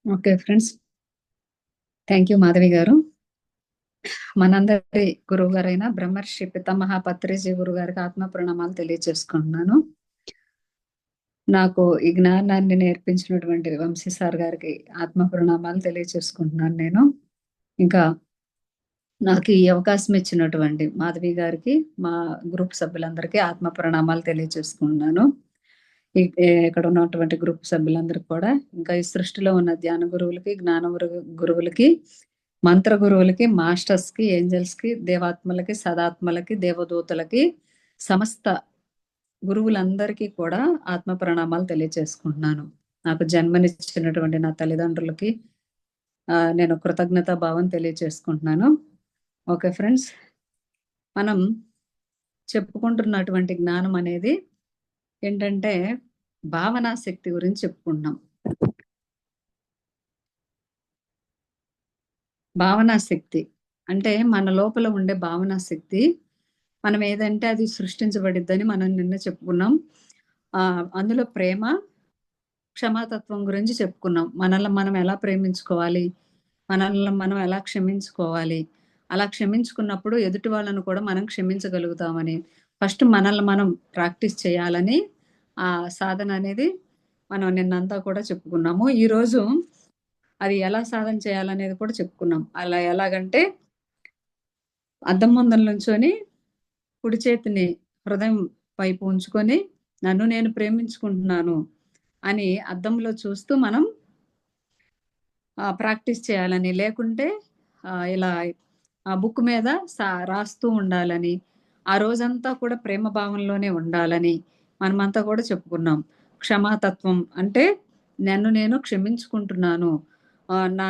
Okay friends. Thank you Madhavi గారు. మనందరి గురువు గారైన బ్రహ్మర్షి పితామహ పత్రిజీ గురువు గారికి ఆత్మ ప్రణామాలు తెలియజేసుకుంటున్నాను. నాకు ఈ జ్ఞానాన్ని నేర్పించినటువంటి వంశీ సార్ గారికి ఆత్మ ప్రణామాలు తెలియజేసుకుంటున్నాను నేను. ఇంకా నాకు ఈ అవకాశం ఇచ్చినటువంటి మాధవి గారికి, మా గ్రూప్ సభ్యులందరికీ ఆత్మ ప్రణామాలు తెలియజేసుకుంటున్నాను. ఇక్కడ ఉన్నటువంటి గ్రూప్ సభ్యులందరికీ కూడా, ఇంకా ఈ సృష్టిలో ఉన్న ధ్యాన గురువులకి, జ్ఞాన గురువులకి, మంత్ర గురువులకి, మాస్టర్స్ కి, ఏంజల్స్ కి, దేవాత్మలకి, సదాత్మలకి, దేవదూతలకి, సమస్త గురువులందరికీ కూడా ఆత్మ ప్రణామాలు తెలియజేసుకుంటున్నాను. నాకు జన్మనిచ్చినటువంటి నా తల్లిదండ్రులకి నేను కృతజ్ఞతా భావం తెలియజేసుకుంటున్నాను. ఓకే ఫ్రెండ్స్, మనం చెప్పుకుంటున్నటువంటి జ్ఞానం అనేది ఏంటంటే భావనా శక్తి గురించి చెప్పుకుంటున్నాం. భావనా శక్తి అంటే మన లోపల ఉండే భావనా శక్తి, మనం ఏదంటే అది సృష్టించబడిద్దని మనం నిన్న చెప్పుకున్నాం. అందులో ప్రేమ, క్షమాతత్వం గురించి చెప్పుకున్నాం. మనల్ని మనం ఎలా ప్రేమించుకోవాలి, మనల్ని మనం ఎలా క్షమించుకోవాలి, అలా క్షమించుకున్నప్పుడు ఎదుటి వాళ్ళను కూడా మనం క్షమించగలుగుతామని, ఫస్ట్ మనల్ని మనం ప్రాక్టీస్ చేయాలని ఆ సాధన అనేది మనం నిన్నంతా కూడా చెప్పుకున్నాము. ఈరోజు అది ఎలా సాధన చేయాలనేది కూడా చెప్పుకున్నాం. అలా ఎలాగంటే అద్దం ముందర నుంచొని కుడి చేతిని హృదయం వైపు ఉంచుకొని నన్ను నేను ప్రేమించుకుంటున్నాను అని అద్దంలో చూస్తూ మనం ప్రాక్టీస్ చేయాలని, లేకుంటే ఇలా బుక్ మీద రాస్తూ ఉండాలని, ఆ రోజంతా కూడా ప్రేమ భావంలోనే ఉండాలని మనమంతా కూడా చెప్పుకున్నాం. క్షమాతత్వం అంటే నన్ను నేను క్షమించుకుంటున్నాను. నా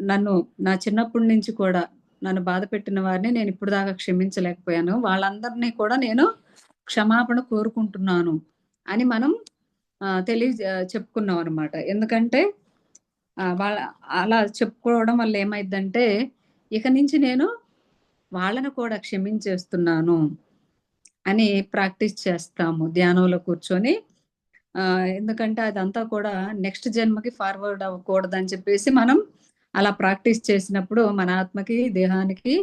నన్ను నా చిన్నప్పటి నుంచి కూడా నన్ను బాధ పెట్టిన వారిని నేను ఇప్పుడు దాకా క్షమించలేకపోయాను. వాళ్ళందరినీ కూడా నేను క్షమాపణ కోరుకుంటున్నాను అని మనం చెప్పుకున్నాం అనమాట. ఎందుకంటే వాళ్ళ అలా చెప్పుకోవడం వల్ల ఏమైద్దంటే, ఇక నుంచి నేను వాళ్ళని కూడా క్షమించేస్తున్నాను అని ప్రాక్టీస్ చేస్తాము ధ్యానంలో కూర్చొని. ఎందుకంటే అదంతా కూడా నెక్స్ట్ జన్మకి ఫార్వర్డ్ అవ్వకూడదని చెప్పేసి మనం అలా ప్రాక్టీస్ చేసినప్పుడు మన ఆత్మకి, దేహానికి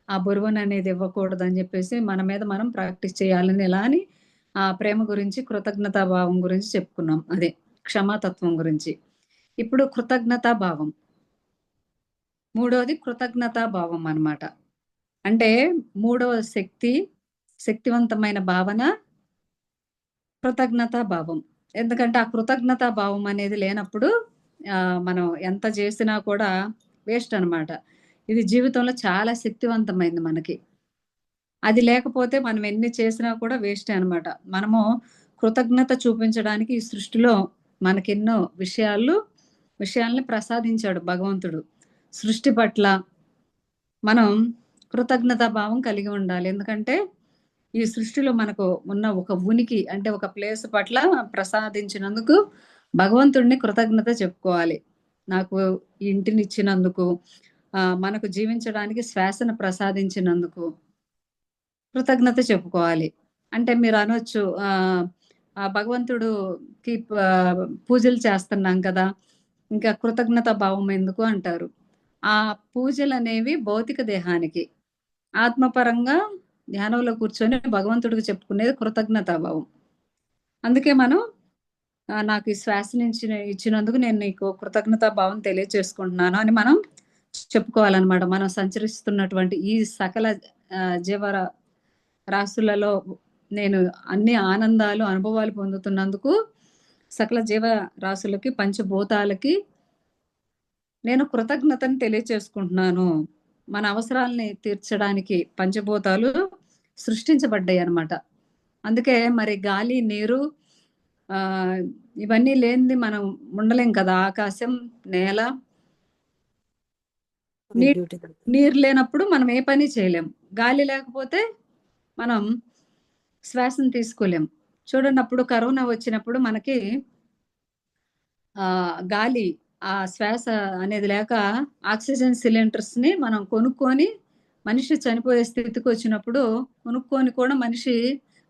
ఆ బరువుననేది ఇవ్వకూడదని చెప్పేసి మన మీద మనం ప్రాక్టీస్ చేయాలని ఇలా అని ప్రేమ గురించి, కృతజ్ఞతా భావం గురించి చెప్పుకున్నాం. అదే క్షమాతత్వం గురించి. ఇప్పుడు కృతజ్ఞతా భావం. మూడోది కృతజ్ఞతా భావం అన్నమాట. అంటే మూడవ శక్తివంతమైన భావన కృతజ్ఞతా భావం. ఎందుకంటే ఆ కృతజ్ఞతా భావం అనేది లేనప్పుడు మనం ఎంత చేసినా కూడా వేస్ట్ అన్నమాట. ఇది జీవితంలో చాలా శక్తివంతమైంది మనకి. అది లేకపోతే మనం ఎన్ని చేసినా కూడా వేస్టే అన్నమాట. మనము కృతజ్ఞత చూపించడానికి ఈ సృష్టిలో మనకెన్నో విషయాల్ని ప్రసాదించాడు భగవంతుడు. సృష్టి పట్ల మనం కృతజ్ఞతా భావం కలిగి ఉండాలి. ఎందుకంటే ఈ సృష్టిలో మనకు ఉన్న ఒక ఉనికి అంటే ఒక ప్లేస్ పట్ల ప్రసాదించినందుకు భగవంతుడిని కృతజ్ఞత చెప్పుకోవాలి. నాకు ఈ ఇంటినిచ్చినందుకు, మనకు జీవించడానికి శ్వాసను ప్రసాదించినందుకు కృతజ్ఞత చెప్పుకోవాలి. అంటే మీరు అనొచ్చు, ఆ భగవంతుడుకి పూజలు చేస్తున్నాం కదా, ఇంకా కృతజ్ఞతా భావం ఎందుకు అంటారు. ఆ పూజలనేవి భౌతిక దేహానికి. ఆత్మపరంగా ధ్యానంలో కూర్చొని భగవంతుడికి చెప్పుకునేది కృతజ్ఞతా భావం. అందుకే మనం నాకు ఈ ఇచ్చినందుకు నేను నీకు కృతజ్ఞతా భావం తెలియజేసుకుంటున్నాను అని మనం చెప్పుకోవాలన్నమాట. మనం సంచరిస్తున్నటువంటి ఈ సకల జీవ రాశులలో నేను అన్ని ఆనందాలు, అనుభవాలు పొందుతున్నందుకు సకల జీవ రాశులకి, పంచభూతాలకి నేను కృతజ్ఞతను తెలియచేసుకుంటున్నాను. మన అవసరాల్ని తీర్చడానికి పంచభూతాలు సృష్టించబడ్డాయి అన్నమాట. అందుకే మరి గాలి, నీరు ఇవన్నీ లేనిది మనం ఉండలేం కదా! ఆకాశం, నేల, నీరు లేనప్పుడు మనం ఏ పని చేయలేం. గాలి లేకపోతే మనం శ్వాసను తీసుకోలేం. చూడండి, అప్పుడు కరోనా వచ్చినప్పుడు మనకి గాలి, ఆ శ్వాస అనేది లేక ఆక్సిజన్ సిలిండర్స్‌ని మనం కొనుక్కొని మనిషి చనిపోయే స్థితికొచ్చినప్పుడు కొనుక్కొని కూడా మనిషి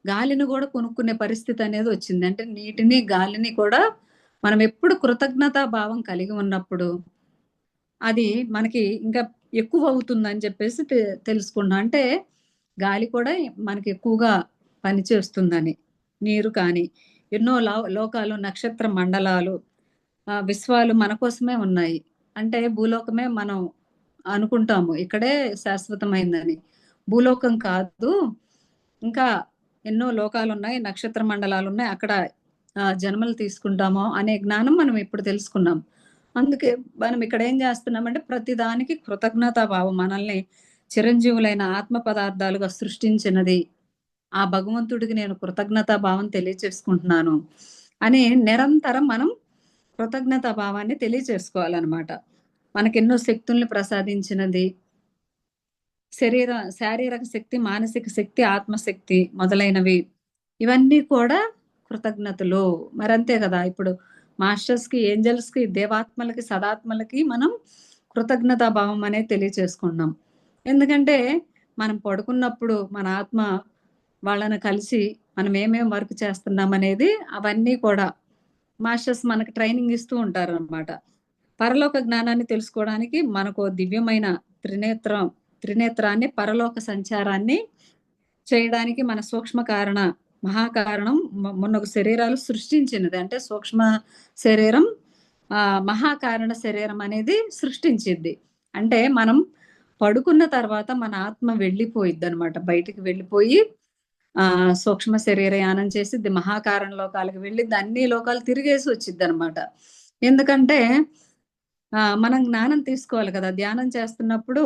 గాలిని గూడా కొనుక్కునే పరిస్థితి అనేది వచ్చింది. అంటే నీటిని, గాలిని కూడా మనం ఎప్పుడు కృతజ్ఞతా భావం కలిగి ఉన్నప్పుడు అది మనకి ఇంకా ఎక్కువ అవుతుందని చెప్పేసి తెలుసుకున్నాం. అంటే గాలి కూడా మనకి ఎక్కువగా పనిచేస్తుందని. నీరు కానీ, ఎన్నో లోకాలు, నక్షత్ర మండలాలు, విశ్వాలు మన కోసమే ఉన్నాయి. అంటే భూలోకమే మనం అనుకుంటాము. ఇక్కడే శాశ్వతమైందని. భూలోకం కాదు. ఇంకా ఎన్నో లోకాలున్నాయి, నక్షత్ర మండలాలున్నాయి. అక్కడ జన్మలు తీసుకుంటాము అనే జ్ఞానం మనం ఇప్పుడు తెలుసుకున్నాం. అందుకే మనం ఇక్కడ ఏం చేస్తున్నామంటే ప్రతి దానికి కృతజ్ఞతా భావం మనల్ని చిరంజీవులైన ఆత్మ పదార్థాలుగా సృష్టించినది. ఆ భగవంతుడికి నేను కృతజ్ఞతా భావం తెలియచేసుకుంటున్నాను అని నిరంతరం మనం కృతజ్ఞతా భావాన్ని తెలియచేసుకోవాలనమాట. మనకెన్నో శక్తుల్ని ప్రసాదించినది. శారీరక శక్తి, మానసిక శక్తి, ఆత్మశక్తి మొదలైనవి. ఇవన్నీ కూడా కృతజ్ఞతలు. మరంతే గదా! ఇప్పుడు మాస్టర్స్‌కి, ఏంజెల్స్‌కి, దేవాత్మలకి, సదాత్మలకి మనం కృతజ్ఞతా భావం అనేది తెలియచేసుకుంటున్నాం. ఎందుకంటే మనం పడుకున్నప్పుడు మన ఆత్మ వాళ్ళని కలిసి మనం ఏమేం వర్క్ చేస్తున్నామనేది అవన్నీ కూడా మాస్టర్స్ మనకు ట్రైనింగ్ ఇస్తూ ఉంటారనమాట. పరలోక జ్ఞానాన్ని తెలుసుకోవడానికి మనకో దివ్యమైన త్రినేత్రం త్రినేత్రాన్ని, పరలోక సంచారాన్ని చేయడానికి మన సూక్ష్మ కారణ, మహాకారణం మొన్నొక శరీరాలు సృష్టించినది. అంటే సూక్ష్మ శరీరం, మహాకారణ శరీరం అనేది సృష్టించిద్ది. అంటే మనం పడుకున్న తర్వాత మన ఆత్మ వెళ్ళిపోయిద్దనమాట. బయటికి వెళ్ళిపోయి సూక్ష్మ శరీర యానం చేసిద్ది. మహాకారణ లోకాలకు వెళ్ళిద్ది. అన్ని లోకాలు తిరిగేసి వచ్చిద్దనమాట. ఎందుకంటే మనం జ్ఞానం తీసుకోవాలి కదా! ధ్యానం చేస్తున్నప్పుడు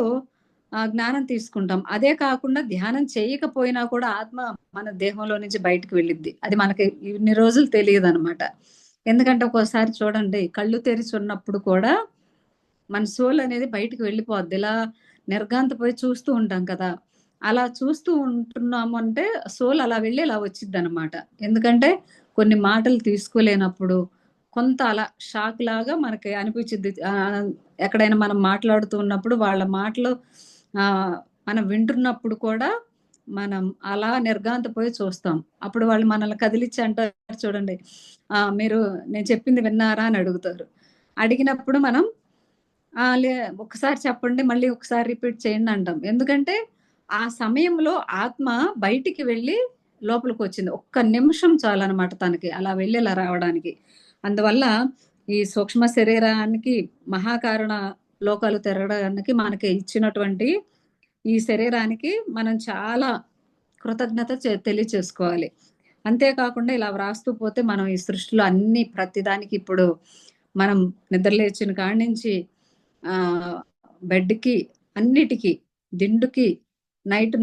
జ్ఞానం తీసుకుంటాం. అదే కాకుండా ధ్యానం చేయకపోయినా కూడా ఆత్మ మన దేహంలో నుంచి బయటికి వెళ్ళిద్ది. అది మనకి ఇన్ని రోజులు తెలీదనమాట. ఎందుకంటే ఒక్కోసారి చూడండి కళ్ళు తెరిచున్నప్పుడు కూడా మన సోల్ అనేది బయటికి వెళ్ళిపోద్ది. ఇలా నిర్ఘాంతపోయి చూస్తూ ఉంటాం కదా! అలా చూస్తూ ఉంటున్నాము అంటే సోల్ అలా వెళ్ళి ఇలా వచ్చిద్దనమాట. ఎందుకంటే కొన్ని మాటలు తీసుకోలేనప్పుడు కొంత అలా షాక్‌లాగా మనకి అనిపిచ్చిద్ది. ఎక్కడైనా మనం మాట్లాడుతూ ఉన్నప్పుడు వాళ్ళ మాటలు మనం వింటున్నప్పుడు కూడా మనం అలా నిర్ఘాంతపోయి చూస్తాం. అప్పుడు వాళ్ళు మనల్ని కదిలిచ్చి అంటారు చూడండి. మీరు నేను చెప్పింది విన్నారా అని అడుగుతారు. అడిగినప్పుడు మనం లే ఒక్కసారి చెప్పండి. మళ్ళీ ఒకసారి రిపీట్ చేయండి అంటాం. ఎందుకంటే ఆ సమయంలో ఆత్మ బయటికి వెళ్ళి లోపలికొచ్చింది. ఒక్క నిమిషం చాలనమాట తనకి అలా వెళ్ళి ఇలా రావడానికి. అందువల్ల ఈ సూక్ష్మ శరీరానికి మహాకారణ లోకాలు తిరగడానికి మనకి ఇచ్చినటువంటి ఈ శరీరానికి మనం చాలా కృతజ్ఞత తెలియచేసుకోవాలి. అంతే కాకుండా ఇలా వ్రాస్తూ పోతే మనం ఈ సృష్టిలో అన్ని ప్రతిదానికి ఇప్పుడు మనం నిద్రలేచిన కాడి నుంచి బెడ్‌కి, అన్నిటికి, దిండుకి, నైట్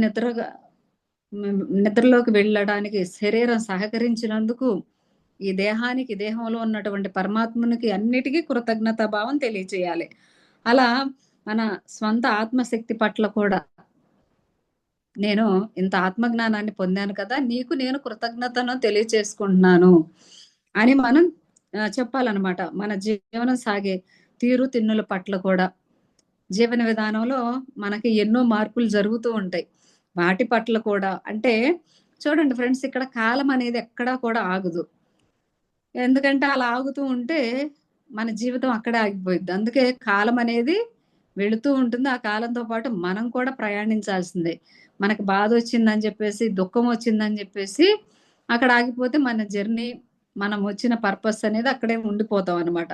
నిద్రలోకి వెళ్ళడానికి శరీరం సహకరించినందుకు, ఈ దేహానికి, దేహంలో ఉన్నటువంటి పరమాత్మునికి అన్నిటికీ కృతజ్ఞతా భావం తెలియచేయాలి. అలా మన స్వంత ఆత్మశక్తి పట్ల కూడా నేను ఇంత ఆత్మజ్ఞానాన్ని పొందాను కదా! నీకు నేను కృతజ్ఞతను తెలియచేసుకుంటున్నాను అని మనం చెప్పాలనమాట. మన జీవనం సాగే తీరు తిన్నుల పట్ల కూడా. జీవన విధానంలో మనకి ఎన్నో మార్పులు జరుగుతూ ఉంటాయి. వాటి పట్ల కూడా అంటే చూడండి ఫ్రెండ్స్ ఇక్కడ కాలం అనేది ఎక్కడా కూడా ఆగదు. ఎందుకంటే అలా ఆగుతూ ఉంటే మన జీవితం అక్కడే ఆగిపోయిద్ది. అందుకే కాలం అనేది వెళుతూ ఉంటుంది. ఆ కాలంతో పాటు మనం కూడా ప్రయాణించాల్సిందే. మనకు బాధొచ్చిందని చెప్పేసి, దుఃఖం వచ్చిందని చెప్పేసి అక్కడ ఆగిపోతే మన జర్నీ, మనం వచ్చిన పర్పస్ అనేది అక్కడే ఉండిపోతాం అనమాట.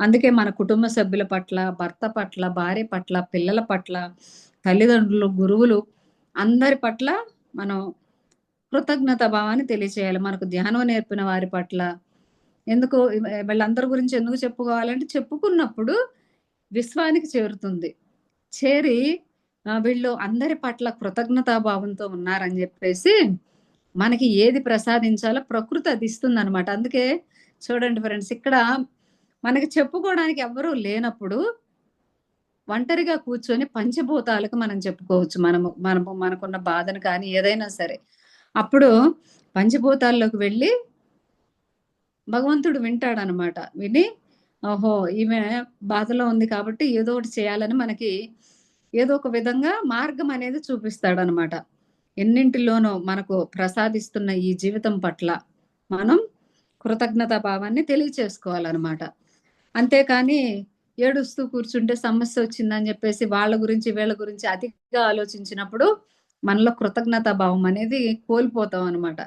అందుకే మన కుటుంబ సభ్యుల పట్ల, భర్త పట్ల, భార్య పట్ల, పిల్లల పట్ల, తల్లిదండ్రులు, గురువులు అందరి పట్ల మనం కృతజ్ఞతా భావాన్ని తెలియచేయాలి. మనకు ధ్యానం నేర్పిన వారి పట్ల. ఎందుకు వీళ్ళందరి గురించి ఎందుకు చెప్పుకోవాలంటే చెప్పుకున్నప్పుడు విశ్వానికి చేరుతుంది. చేరి వీళ్ళు అందరి పట్ల కృతజ్ఞతా భావంతో ఉన్నారని జెప్పేసి మనకి ఏది ప్రసాదించాలో ప్రకృతి అది ఇస్తుందనమాట. అందుకే చూడండి ఫ్రెండ్స్ ఇక్కడ మనకి చెప్పుకోవడానికి ఎవ్వరూ లేనప్పుడు ఒంటరిగా కూర్చొని పంచభూతాలకు మనం చెప్పుకోవచ్చు. మనకున్న బాధను కానీ ఏదైనా సరే. అప్పుడు పంచభూతాల్లోకి వెళ్ళి భగవంతుడు వింటాడనమాట. విని ఓహో! ఈమె బాధలో ఉంది కాబట్టి ఏదో ఒకటి చేయాలని మనకి ఏదో ఒక విధంగా మార్గం అనేది చూపిస్తాడనమాట. ఎన్నింటిలోనో మనకు ప్రసాదిస్తున్న ఈ జీవితం పట్ల మనం కృతజ్ఞతా భావాన్ని తెలియచేసుకోవాలనమాట. అంతేకానీ ఏడుస్తూ కూర్చుంటే సమస్యొచ్చిందని జెప్పేసి వాళ్ళ గురించి, వీళ్ళ గురించి అతిగా ఆలోచించినప్పుడు మనలో కృతజ్ఞతా భావం అనేది కోల్పోతామనమాట.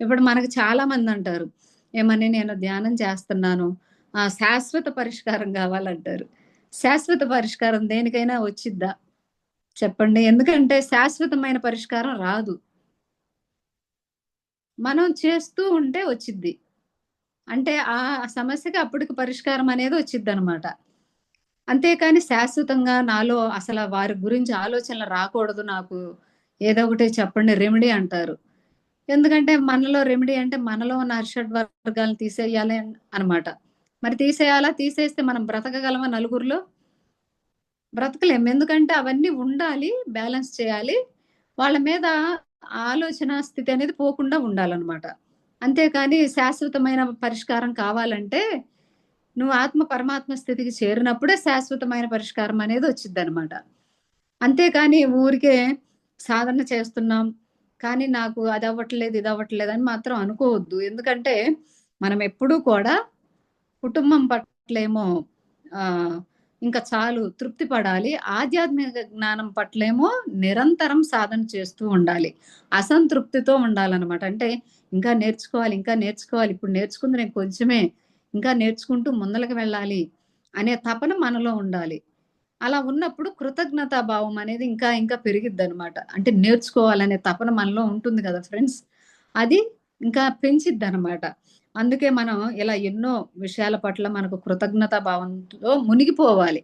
ఇప్పుడు మనకు చాలా మందంటారు, ఏమని నేను ధ్యానం చేస్తున్నాను. శాశ్వత పరిష్కారం గావాలంటారు. శాశ్వత పరిష్కారం దేనికైనా వచ్చిద్దా? చెప్పండి. ఎందుకంటే శాశ్వతమైన పరిష్కారం రాదు. మనం చేస్తూ ఉంటే వచ్చిద్ది. అంటే ఆ సమస్యకి అప్పటికి పరిష్కారం అనేది వచ్చిద్దనమాట. అంతేకాని శాశ్వతంగా నాలో అసల వారి గురించి ఆలోచనలు రాకూడదు నాకు. ఏదో ఒకటి చెప్పండి రెమెడీ అంటారు. ఎందుకంటే మనలో రెమెడీ అంటే మనలో ఉన్న అరిషడ్ వర్గాలను తీసేయాలి అనమాట. మరి తీసేయాలా? తీసేస్తే మనం బ్రతకగలమా నలుగురిలో? బ్రతకలేం. ఎందుకంటే అవన్నీ ఉండాలి. బ్యాలెన్స్ చేయాలి. వాళ్ళ మీద ఆలోచన స్థితి అనేది పోకుండా ఉండాలనమాట. అంతేకాని శాశ్వతమైన పరిష్కారం కావాలంటే, నువ్వు ఆత్మ పరమాత్మ స్థితికి చేరినప్పుడే శాశ్వతమైన పరిష్కారం అనేది వచ్చిద్దనమాట. అంతేకాని ఊరికే సాధన చేస్తున్నాం. కానీ నాకు అదవ్వట్లేదు, ఇదవ్వట్లేదు అని మాత్రం అనుకోవద్దు. ఎందుకంటే మనం ఎప్పుడూ కూడా కుటుంబం పట్లేమో ఆహ్, ఇంకా చాలు తృప్తి పడాలి. ఆధ్యాత్మిక జ్ఞానం పట్లేమో నిరంతరం సాధన చేస్తూ ఉండాలి. అసంతృప్తితో ఉండాలనమాట. అంటే ఇంకా నేర్చుకోవాలి, ఇంకా నేర్చుకోవాలి. ఇప్పుడు నేర్చుకుంది నేను కొంచెమే. ఇంకా నేర్చుకుంటూ ముందలకి వెళ్ళాలి అనే తపన మనలో ఉండాలి. అలా ఉన్నప్పుడు కృతజ్ఞతా భావం అనేది ఇంకా ఇంకా పెరిగిద్దనమాట. అంటే నేర్చుకోవాలనే తపన మనలో ఉంటుంది గదా ఫ్రెండ్స్! అది ఇంకా పెంచిద్దనమాట. అందుకే మనం ఇలా ఎన్నో విషయాల పట్ల మనకు కృతజ్ఞతా భావంతో మునిగిపోవాలి.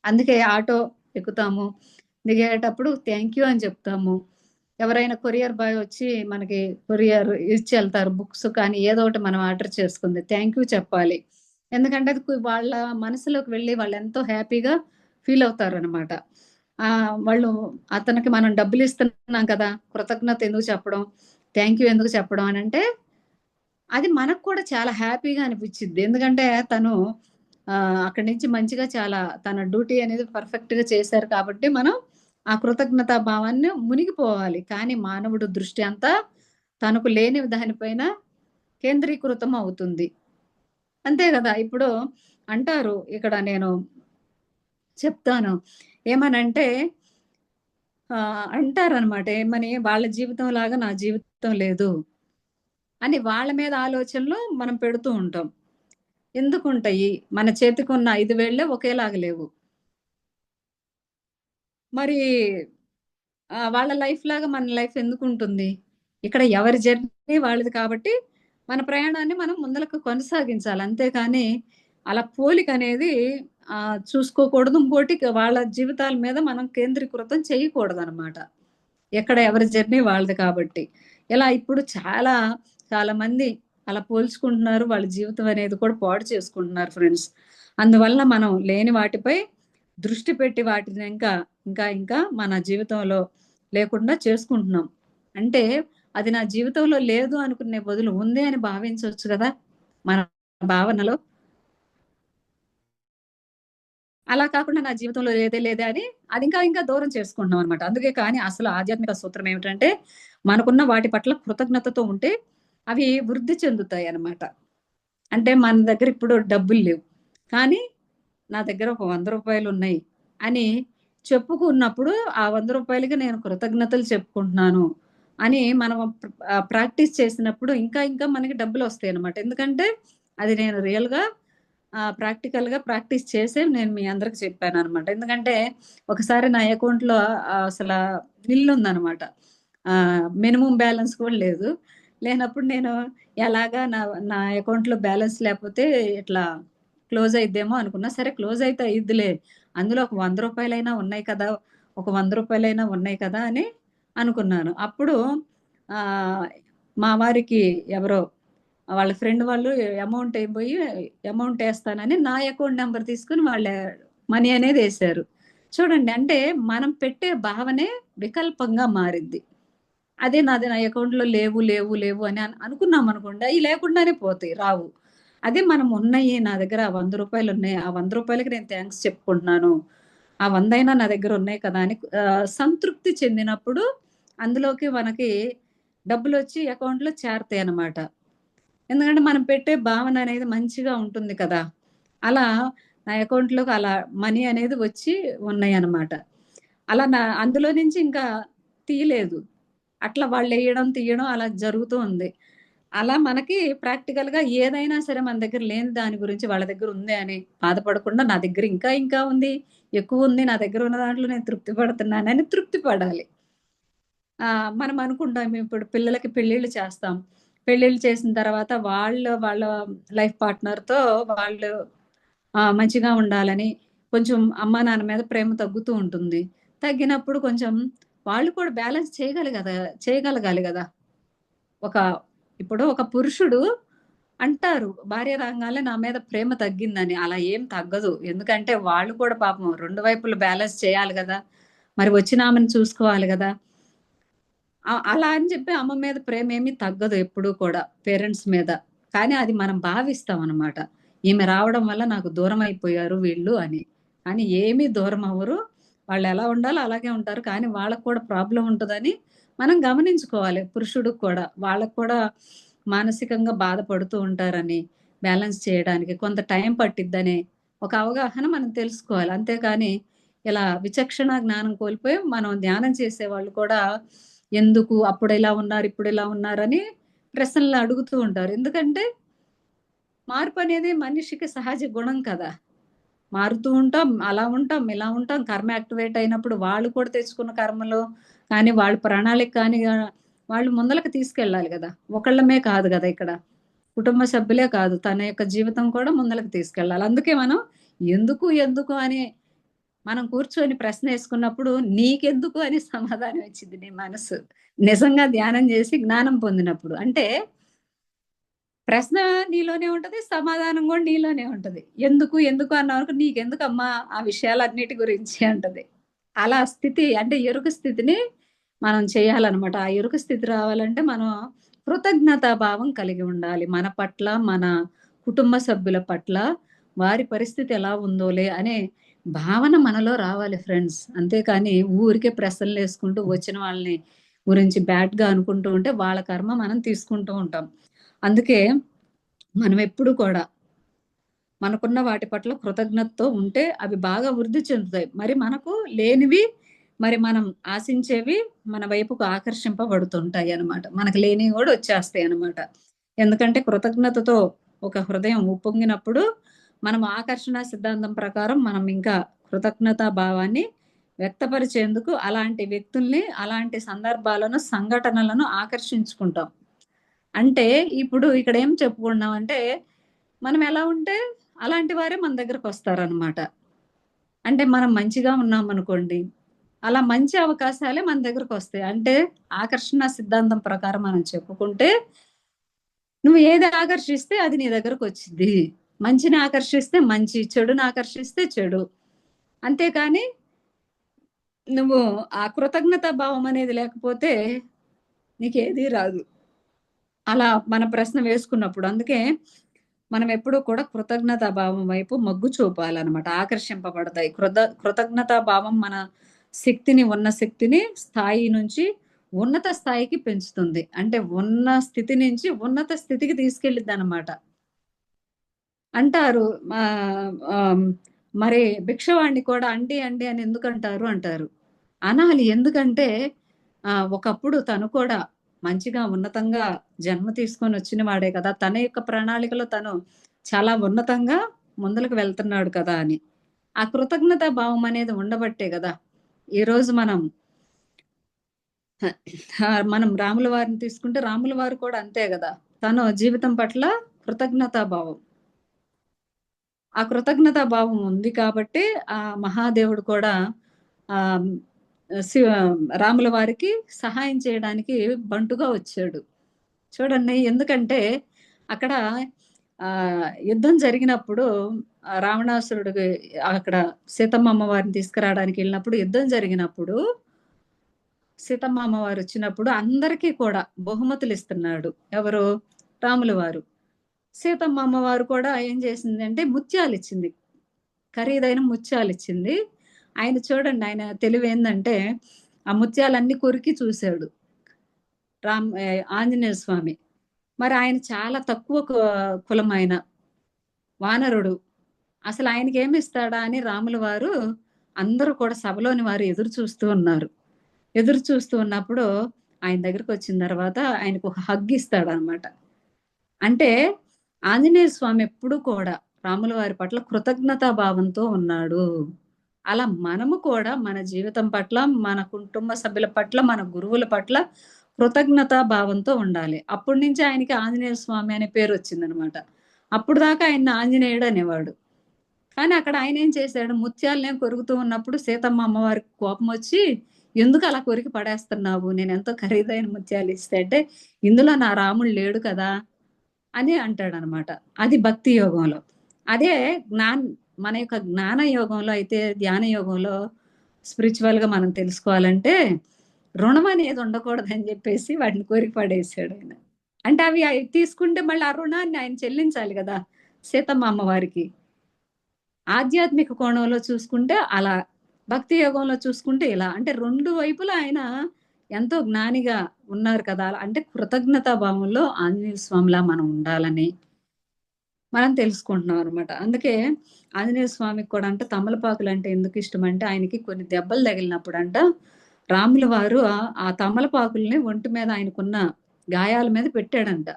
అందుకే ఆటో ఎక్కుతాము. దిగేటప్పుడు థాంక్ యూ అని చెప్తాము. ఎవరైనా కొరియర్ బాయ్ వచ్చి మనకి కొరియర్ ఇచ్చెళ్తారు. బుక్స్ కానీ ఏదో ఒకటి మనం ఆర్డర్ చేసుకుంది. థాంక్ యూ చెప్పాలి. ఎందుకంటే అది వాళ్ళ మనసులోకి వెళ్లి వాళ్ళెంతో హ్యాపీగా ఫీల్ అవుతారనమాట. వాళ్ళు అతనికి మనం డబ్బులిస్తున్నాం కదా! కృతజ్ఞత ఎందుకు చెప్పడం? థాంక్ యూ ఎందుకు చెప్పడం అనంటే అది మనకు కూడా చాలా హ్యాపీగా అనిపిచ్చిద్ది. ఎందుకంటే తను అక్కడి నుంచి మంచిగా చాలా తన డ్యూటీ అనేది పర్ఫెక్ట్‌గా చేశారు కాబట్టి మనం ఆ కృతజ్ఞతా భావాన్ని మునిగిపోవాలి. కానీ మానవుడు దృష్టి అంతా తనకు లేని దానిపైన కేంద్రీకృతం అవుతుంది. అంతే గదా! ఇప్పుడు అంటారు ఇక్కడ నేను చెప్తాను. ఏమనంటే అంటారనమాట. ఏమని వాళ్ళ జీవితం లాగా నా జీవితం లేదు అని వాళ్ళ మీద ఆలోచనలు మనం పెడుతూ ఉంటాం. ఎందుకుంటాయి? మన చేతికున్న 5 వేళ్ళే ఒకేలాగా లేవు. మరి వాళ్ళ లైఫ్ లాగా మన లైఫ్ ఎందుకుంటుంది? ఇక్కడ ఎవరి జర్నీ వాళ్ళది కాబట్టి, మన ప్రయాణాన్ని మనం ముందలకు కొనసాగించాలి. అంతేకాని అలా పోలికనేది చూసుకోకూడదు. ఇంకోటి వాళ్ళ జీవితాల మీద మనం కేంద్రీకృతం చేయకూడదనమాట. ఎక్కడ ఎవరి జర్నీ వాళ్ళది కాబట్టి. ఇలా ఇప్పుడు చాలా మంది అలా పోల్చుకుంటున్నారు. వాళ్ళ జీవితం అనేది కూడా పాడు చేసుకుంటున్నారు ఫ్రెండ్స్. అందువలన మనం లేని వాటిపై దృష్టి పెట్టి వాటిని ఇంకా మన జీవితంలో లేకుండా చేసుకుంటున్నాం. అంటే అది నా జీవితంలో లేదు అనుకునే బదులు ఉంది అని భావించొచ్చు గదా! మన భావనలో. అలా కాకుండా నా జీవితంలో లేదే అని అది ఇంకా దూరం చేసుకుంటున్నాం అనమాట. అందుకే కానీ అసలు ఆధ్యాత్మిక సూత్రం ఏమిటంటే, మనకున్న వాటి పట్ల కృతజ్ఞతతో ఉంటే అవి వృద్ధి చెందుతాయన్నమాట. అంటే మన దగ్గర ఇప్పుడు డబ్బులు లేవు. కానీ నా దగ్గర ఒక రూ. 100 అని చెప్పుకున్నప్పుడు ఆ రూ. 100కి నేను కృతజ్ఞతలు చెప్పుకుంటున్నాను అని మనం ప్రాక్టీస్ చేసినప్పుడు ఇంకా మనకి డబ్బులొస్తాయన్నమాట. ఎందుకంటే అది నేను రియల్‌గా ప్రాక్టికల్‌గా ప్రాక్టీస్ చేసే నేను మీ అందరికి చెప్పాననమాట. ఎందుకంటే ఒకసారి నా అకౌంట్‌లో అసల నిల్లుందనమాట. మినిమమ్ బ్యాలెన్స్ కూడా లేదు. లేనప్పుడు నేను ఎలాగా నా అకౌంట్‌లో బ్యాలెన్స్ లేపోతే ఇట్లా క్లోజ్ అయిద్దేమో అనుకున్నా. సరే క్లోజ్ అయితే అయ్యిద్దిలే. అందులో ఒక రూ. 100 ఉన్నాయి కదా! ఒక రూ. 100 ఉన్నాయి కదా! అని అనుకున్నాను. అప్పుడు ఆహ్, మా వారికి ఎవరో వాళ్ళ ఫ్రెండ్ వాళ్ళు అమౌంట్ ఏస్తానని నా అకౌంట్ నంబర్ తీసుకొని మనీ అనేదేశారు. చూడండి అంటే మనం పెట్టే భావనే వికల్పంగా మారిద్ది. అదే నా అకౌంట్‌లో లేవు అని అనుకున్నామనుకోండి, అయి లేకుండానే పోతాయి. రావు. అదే మనం ఉన్నాయి నా దగ్గర రూ. 100 ఆ రూ. 100కి నేను థాంక్స్ చెప్పుకుంటున్నాను. ఆ 100 నా దగ్గర ఉన్నాయి కదా! అని సంతృప్తి చెందినప్పుడు అందులోకి మనకి డబ్బులొచ్చి అకౌంట్‌లో చేరతాయన్నమాట. ఎందుకంటే మనం పెట్టే భావన అనేది మంచిగా ఉంటుంది కదా! అలా నా అకౌంట్‌లోకి అలా మనీ అనేది వచ్చి ఉన్నాయన్నమాట. అలా అందులో నుంచి ఇంకా తీయలేదు. అట్లా వాళ్ళెయడం, తీయడం అలా జరుగుతూ ఉంది. అలా మనకి ప్రాక్టికల్‌గా ఏదైనా సరే మన దగ్గర లేని దాని గురించి వాళ్ళ దగ్గర ఉంది అని బాధపడకుండా నా దగ్గర ఇంకా ఇంకా ఉంది, ఎక్కువుంది, నా దగ్గర ఉన్న దాంట్లో నేను తృప్తి పడుతున్నానని తృప్తి పడాలి. మనం అనుకుంటాం ఇప్పుడు పిల్లలకి పెళ్ళిళ్ళు చేస్తాం. పెళ్ళిళ్ళు చేసిన తర్వాత వాళ్ళ లైఫ్ పార్ట్నర్‌తో వాళ్ళు మంచిగా ఉండాలని కొంచెం అమ్మా, నాన్న మీద ప్రేమ తగ్గుతూ ఉంటుంది. తగ్గినప్పుడు కొంచెం వాళ్ళు కూడా బ్యాలెన్స్ చేయగలగాలి గదా! ఒక ఇప్పుడు ఒక పురుషుడు అంటారు భార్య రాంగాలనే నా మీద ప్రేమ తగ్గిందని. అలా ఏం తగ్గదు. ఎందుకంటే వాళ్ళు కూడా పాపం 2 వైపులు బ్యాలెన్స్ చేయాలి గదా! మరి వచ్చిన ఆమెను చూసుకోవాలి గదా! అలా అని చెప్పి అమ్మ మీద ప్రేమేమి తగ్గదు ఎప్పుడూ కూడా పేరెంట్స్ మీద. కానీ అది మనం భావిస్తామనమాట. ఈమె రావడం వల్ల నాకు దూరమైపోయారు వీళ్ళు అని. కానీ ఏమీ దూరం అవ్వరు. వాళ్ళెలా ఉండాలో అలాగే ఉంటారు. కానీ వాళ్ళకి కూడా ప్రాబ్లమ్ ఉంటదని మనం గమనించుకోవాలి. పురుషుడికి కూడా. వాళ్ళకి కూడా మానసికంగా బాధపడుతూ ఉంటారని, బ్యాలెన్స్ చేయడానికి కొంత టైం పట్టిద్దని ఒక అవగాహన మనం తెలుసుకోవాలి. అంతేకాని ఇలా విచక్షణ జ్ఞానం కోల్పోయి మనం ధ్యానం చేసేవాళ్ళు కూడా ఎందుకు అప్పుడిలా ఉన్నారు, ఇప్పుడిలా ఉన్నారని ప్రశ్నలు అడుగుతూ ఉంటారు. ఎందుకంటే మార్పనేది మనిషికి సహజ గుణం కదా! మారుతూ ఉంటాం, అలా ఉంటాం, ఇలా ఉంటాం. కర్మ యాక్టివేట్ అయినప్పుడు వాళ్ళు కూడా తెచ్చుకున్న కర్మలో కానీ, వాళ్ళ ప్రణాళిక కానీ వాళ్ళు ముందలకి తీసుకెళ్ళాలి గదా! ఒకళ్ళమే కాదు గదా ఇక్కడ. కుటుంబ సభ్యులే కాదు. తన యొక్క జీవితం కూడా ముందలకి తీసుకెళ్ళాలి. అందుకే మనం ఎందుకు అని మనం కూర్చొని ప్రశ్నేసుకున్నప్పుడు నీకెందుకు అని సమాధానం ఇచ్చిద్ది నీ మనసు. నిజంగా ధ్యానం జేసి జ్ఞానం పొందినప్పుడు. అంటే ప్రశ్న నీలోనే ఉంటది. సమాధానం గూడా నీలోనే ఉంటది. ఎందుకు అన్నవరకు నీకెందుకమ్మా ఆ విషయాలన్నిటి గురించి అంటది. అలా స్థితి అంటే ఎరుక స్థితిని మనం చేయాలనమాట. ఆ ఎరుక స్థితి రావాలంటే మనం కృతజ్ఞతా భావం కలిగి ఉండాలి. మన పట్ల, మన కుటుంబ సభ్యుల పట్ల వారి పరిస్థితి ఎలా ఉందోలే అనే భావన మనలో రావాలి ఫ్రెండ్స్. అంతేకాని ఊరికే ప్రశ్నలేసుకుంటూ వచ్చిన వాళ్ళని గురించి బ్యాడ్‌గా అనుకుంటూ ఉంటే వాళ్ళ కర్మ మనం తీసుకుంటూ ఉంటాం. అందుకే మనమెప్పుడు కూడా మనకున్న వాటి పట్ల కృతజ్ఞతతో ఉంటే అవి బాగా వృద్ధి చెందుతాయి. మరి మనకు లేనివి మరి మనం ఆశించేవి మన వైపుకు ఆకర్షింపబడుతుంటాయన్నమాట. మనకు లేనివి గూడా వచ్చేస్తాయన్నమాట. ఎందుకంటే కృతజ్ఞతతో ఒక హృదయం ఉప్పొంగినప్పుడు మనం ఆకర్షణ సిద్ధాంతం ప్రకారం మనం ఇంకా కృతజ్ఞతా భావాన్ని వ్యక్తపరిచేందుకు అలాంటి వ్యక్తుల్ని, అలాంటి సందర్భాలను, సంఘటనలను ఆకర్షించుకుంటాం. అంటే ఇప్పుడు ఇక్కడ ఏం చెప్పుకున్నామంటే, మనం ఎలా ఉంటే అలాంటి వారే మన దగ్గరకొస్తారనమాట. అంటే మనం మంచిగా ఉన్నామనుకోండి, అలా మంచి అవకాశాలే మన దగ్గరకొస్తాయి. అంటే ఆకర్షణ సిద్ధాంతం ప్రకారం మనం చెప్పుకుంటే, నువ్వు ఏది ఆకర్షిస్తే అది నీ దగ్గరకొచ్చిద్ది. మంచిని ఆకర్షిస్తే మంచి, చెడుని ఆకర్షిస్తే చెడు. అంతేకాని నువ్వు ఆ కృతజ్ఞతా భావం అనేది లేకపోతే నీకేది రాదు. అలా మన ప్రశ్న వేసుకున్నప్పుడు. అందుకే మనం ఎప్పుడూ కూడా కృతజ్ఞతా భావం వైపు మొగ్గు చూపాలనమాట. ఆకర్షింపబడతాయి. కృతజ్ఞతా భావం మన ఉన్న శక్తిని స్థాయి నుంచి ఉన్నత స్థాయికి పెంచుతుంది. అంటే ఉన్న స్థితి నుంచి ఉన్నత స్థితికి తీసుకెళ్ళిద్దనమాట. అంటారు ఆహ్, మరి భిక్షవాడిని కూడా అండి అని ఎందుకంటారు అంటారు. అనాలి. ఎందుకంటే ఒకప్పుడు తను కూడా మంచిగా ఉన్నతంగా జన్మ తీసుకొనొచ్చిన వాడే కదా! తన యొక్క ప్రణాళికలో తను చాలా ఉన్నతంగా ముందలకి వెళ్తున్నాడు కదా! అని. ఆ కృతజ్ఞతా భావం అనేది ఉండబట్టే గదా! ఈరోజు మనం రాముల వారిని తీసుకుంటే రాముల వారు కూడా అంతే గదా! తను జీవితం పట్ల కృతజ్ఞతా భావం. ఆ కృతజ్ఞతా భావం ఉంది కాబట్టి ఆ మహాదేవుడు కూడా ఆహ్, శివ రాముల వారికి సహాయం చేయడానికి బంటుగా వచ్చాడు. చూడండి ఎందుకంటే అక్కడ యుద్ధం జరిగినప్పుడు రావణాసురుడికి అక్కడ సీతమ్మ అమ్మవారిని తీసుకురావడానికి ఎళ్ళినప్పుడు యుద్ధం జరిగినప్పుడు సీతమ్మ అమ్మవారొచ్చినప్పుడు అందరికీ కూడా బహుమతులిస్తున్నాడు. ఎవరు? రాముల వారు. సీతమ్మ అమ్మవారు కూడా ఏం చేసిందంటే ముత్యాలిచ్చింది. ఖరీదైన ముత్యాలిచ్చింది. ఆయన చూడండి ఆయన తెలివేందంటే, ఆ ముత్యాలన్నీ కొరికి చూసాడు. ఆంజనేయ స్వామి. మరి ఆయన చాలా తక్కువ కులం ఆయన, వానరుడు. అసలు ఆయనకేమిస్తాడా అని రాముల వారు అందరూ కూడా సభలోని వారు ఎదురు చూస్తూ ఉన్నారు. ఎదురు చూస్తూ ఉన్నప్పుడు ఆయన దగ్గరకొచ్చిన తర్వాత ఆయనకు ఒక హగ్ ఇస్తాడనమాట. అంటే ఆంజనేయ స్వామి ఎప్పుడూ కూడా రాముల వారి పట్ల కృతజ్ఞతా భావంతో ఉన్నాడు. అలా మనము కూడా మన జీవితం పట్ల, మన కుటుంబ సభ్యుల పట్ల, మన గురువుల పట్ల కృతజ్ఞతా భావంతో ఉండాలి. అప్పటి నుంచి ఆయనకి ఆంజనేయ స్వామి అనే పేరొచ్చిందనమాట. అప్పటిదాకా ఆయన్ని ఆంజనేయుడు అనేవాడు. కానీ అక్కడ ఆయనేం చేశాడు, ముత్యాలనేం కొరుకుతూ ఉన్నప్పుడు సీతమ్మ అమ్మవారికి కోపమొచ్చి, "ఎందుకు అలా కొరికి పడేస్తున్నావు? నేనెంతో ఖరీదైన ముత్యాలిస్తే" అంటే, "ఇందులో నా రాముడు లేడు కదా!" అని అంటాడనమాట. అది భక్తి యోగంలో. అదే జ్ఞాన్ మన యొక్క జ్ఞాన యోగంలో అయితే, ధ్యాన యోగంలో స్పిరిచువల్‌గా మనం తెలుసుకోవాలంటే, రుణం అనేది ఉండకూడదని జెప్పేసి వాటిని కొరికి పడేసాడాయన. అంటే అవి తీసుకుంటే మళ్ళీ ఆ రుణాన్ని ఆయన చెల్లించాలి గదా! సీతమ్మ అమ్మవారికి. ఆధ్యాత్మిక కోణంలో చూసుకుంటే అలా, భక్తి యోగంలో చూసుకుంటే ఇలా. అంటే 2 వైపులా ఆయన ఎంతో జ్ఞానిగా ఉన్నారు కదా! అంటే కృతజ్ఞతా భావంలో ఆంజనేయ స్వామిలా మనం ఉండాలని మనం తెలుసుకుంటున్నాం అనమాట. అందుకే ఆంజనేయ స్వామికి కూడా అంటే తమలపాకులంటే ఎందుకిష్టమంటే, ఆయనకి కొన్ని దెబ్బలు తగిలినప్పుడంట, రాముల వారు ఆ తమలపాకుల్ని ఒంటి మీద ఆయనకున్న గాయాల మీద పెట్టాడంట.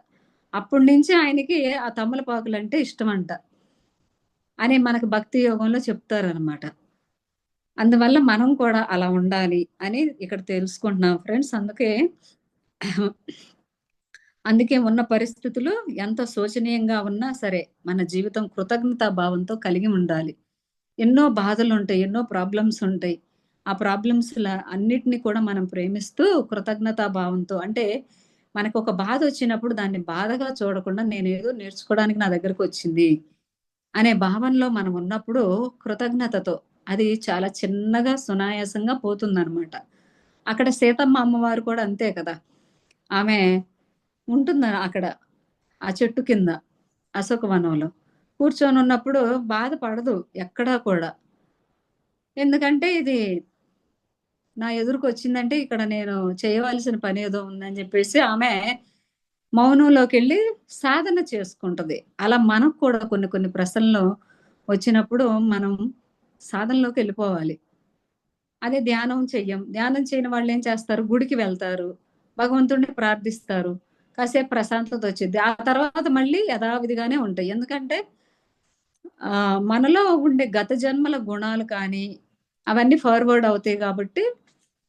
అప్పటినుంచి ఆయనకి ఆ తమలపాకులంటే ఇష్టమంట అని మనకు భక్తి యోగంలో చెప్తారనమాట. అందువల్ల మనం కూడా అలా ఉండాలి అని ఇక్కడ తెలుసుకుంటున్నాం ఫ్రెండ్స్. అందుకే ఉన్న పరిస్థితులు ఎంత శోచనీయంగా ఉన్నా సరే, మన జీవితం కృతజ్ఞతా భావంతో కలిగి ఉండాలి. ఎన్నో బాధలుంటాయి, ఎన్నో ప్రాబ్లమ్స్ ఉంటాయి. ఆ అన్నిటిని కూడా మనం ప్రేమిస్తూ కృతజ్ఞతా భావంతో అంటే, మనకొక బాధొచ్చినప్పుడు దాన్ని బాధగా చూడకుండా నేనేదో నేర్చుకోవడానికి నా దగ్గరకొచ్చింది అనే భావనలో మనం ఉన్నప్పుడు కృతజ్ఞతతో అది చాలా చిన్నగా, సునాయాసంగా పోతుందనమాట. అక్కడ సీతమ్మ అమ్మవారు కూడా అంతే కదా! ఆమె అక్కడ ఆ చెట్టు కింద అశోకవనంలో. కూర్చొనున్నప్పుడు బాధపడదు ఎక్కడా కూడా. ఎందుకంటే ఇది నా ఎదురుకొచ్చిందంటే ఇక్కడ నేను చేయవలసిన పనేదో ఉందని జెప్పేసి ఆమె మౌనంలోకెళ్ళి సాధన చేసుకుంటది. అలా మనకు కూడా కొన్ని కొన్ని ప్రశ్నలు వచ్చినప్పుడు మనం సాధనలోకెళ్ళిపోవాలి. అదే ధ్యానం చెయ్యం. ధ్యానం చేయని వాళ్ళేం చేస్తారు, గుడికి వెళ్తారు. భగవంతుడిని ప్రార్థిస్తారు. కాసేపు ప్రశాంతత వచ్చిద్ది. ఆ తర్వాత మళ్ళీ యథావిధిగానే ఉంటాయి. ఎందుకంటే మనలో ఉండే గత జన్మల గుణాలు కానీ, అవన్నీ ఫార్వర్డ్ అవుతాయి గాబట్టి,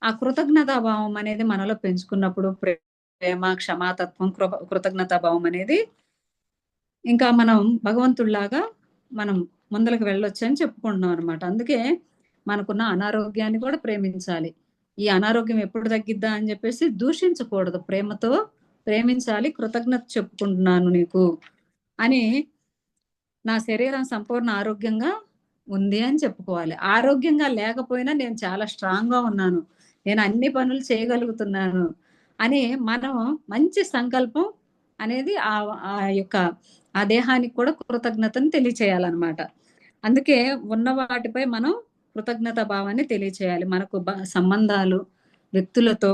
ఆ కృతజ్ఞతా భావం అనేది మనలో పెంచుకున్నప్పుడు ప్రేమ, క్షమాతత్వం, కృతజ్ఞతా భావం అనేది ఇంకా మనం భగవంతుడిలాగా మనం ముందలకి వెళ్ళొచ్చని చెప్పుకుంటున్నాం అనమాట. అందుకే మనకున్న అనారోగ్యాన్ని కూడా ప్రేమించాలి. ఈ అనారోగ్యం ఎప్పుడు తగ్గిద్దా అని జెప్పేసి దూషించకూడదు. ప్రేమతో ప్రేమించాలి. కృతజ్ఞత చెప్పుకుంటున్నాను నీకు అని నా శరీరం సంపూర్ణ ఆరోగ్యంగా ఉంది అని చెప్పుకోవాలి. ఆరోగ్యంగా లేకపోయినా నేను చాలా స్ట్రాంగ్‌గా ఉన్నాను. నేను అన్ని పనులు చేయగలుగుతున్నాను అని మనం మంచి సంకల్పం అనేది ఆ యొక్క ఆ దేహానికి కూడా కృతజ్ఞతను తెలియచేయాలన్నమాట. అందుకే ఉన్న వాటిపై మనం కృతజ్ఞతా భావాన్ని తెలియచేయాలి. మనకు సంబంధాలు, వ్యక్తులతో,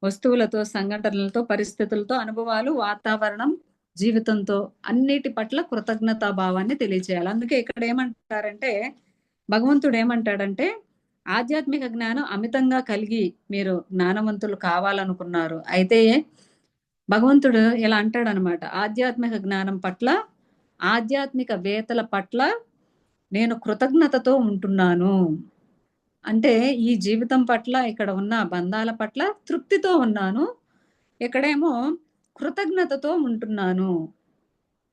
వస్తువులతో, సంఘటనలతో, పరిస్థితులతో, అనుభవాలు, వాతావరణం, జీవితంతో అన్నిటి పట్ల కృతజ్ఞతా భావాన్ని తెలియచేయాలి. అందుకే ఇక్కడ ఏమంటారంటే, భగవంతుడు ఏమంటాడంటే, ఆధ్యాత్మిక జ్ఞానం అమితంగా కలిగి మీరు జ్ఞానవంతులు కావాలనుకున్నారు. అయితే భగవంతుడు ఇలా అంటాడనమాట. ఆధ్యాత్మిక జ్ఞానం పట్ల, ఆధ్యాత్మిక వేత్తల పట్ల నేను కృతజ్ఞతతో ఉంటున్నాను. అంటే ఈ జీవితం పట్ల, ఇక్కడ ఉన్న బంధాల పట్ల తృప్తితో ఉన్నాను. ఇక్కడేమో కృతజ్ఞతతో ఉంటున్నాను.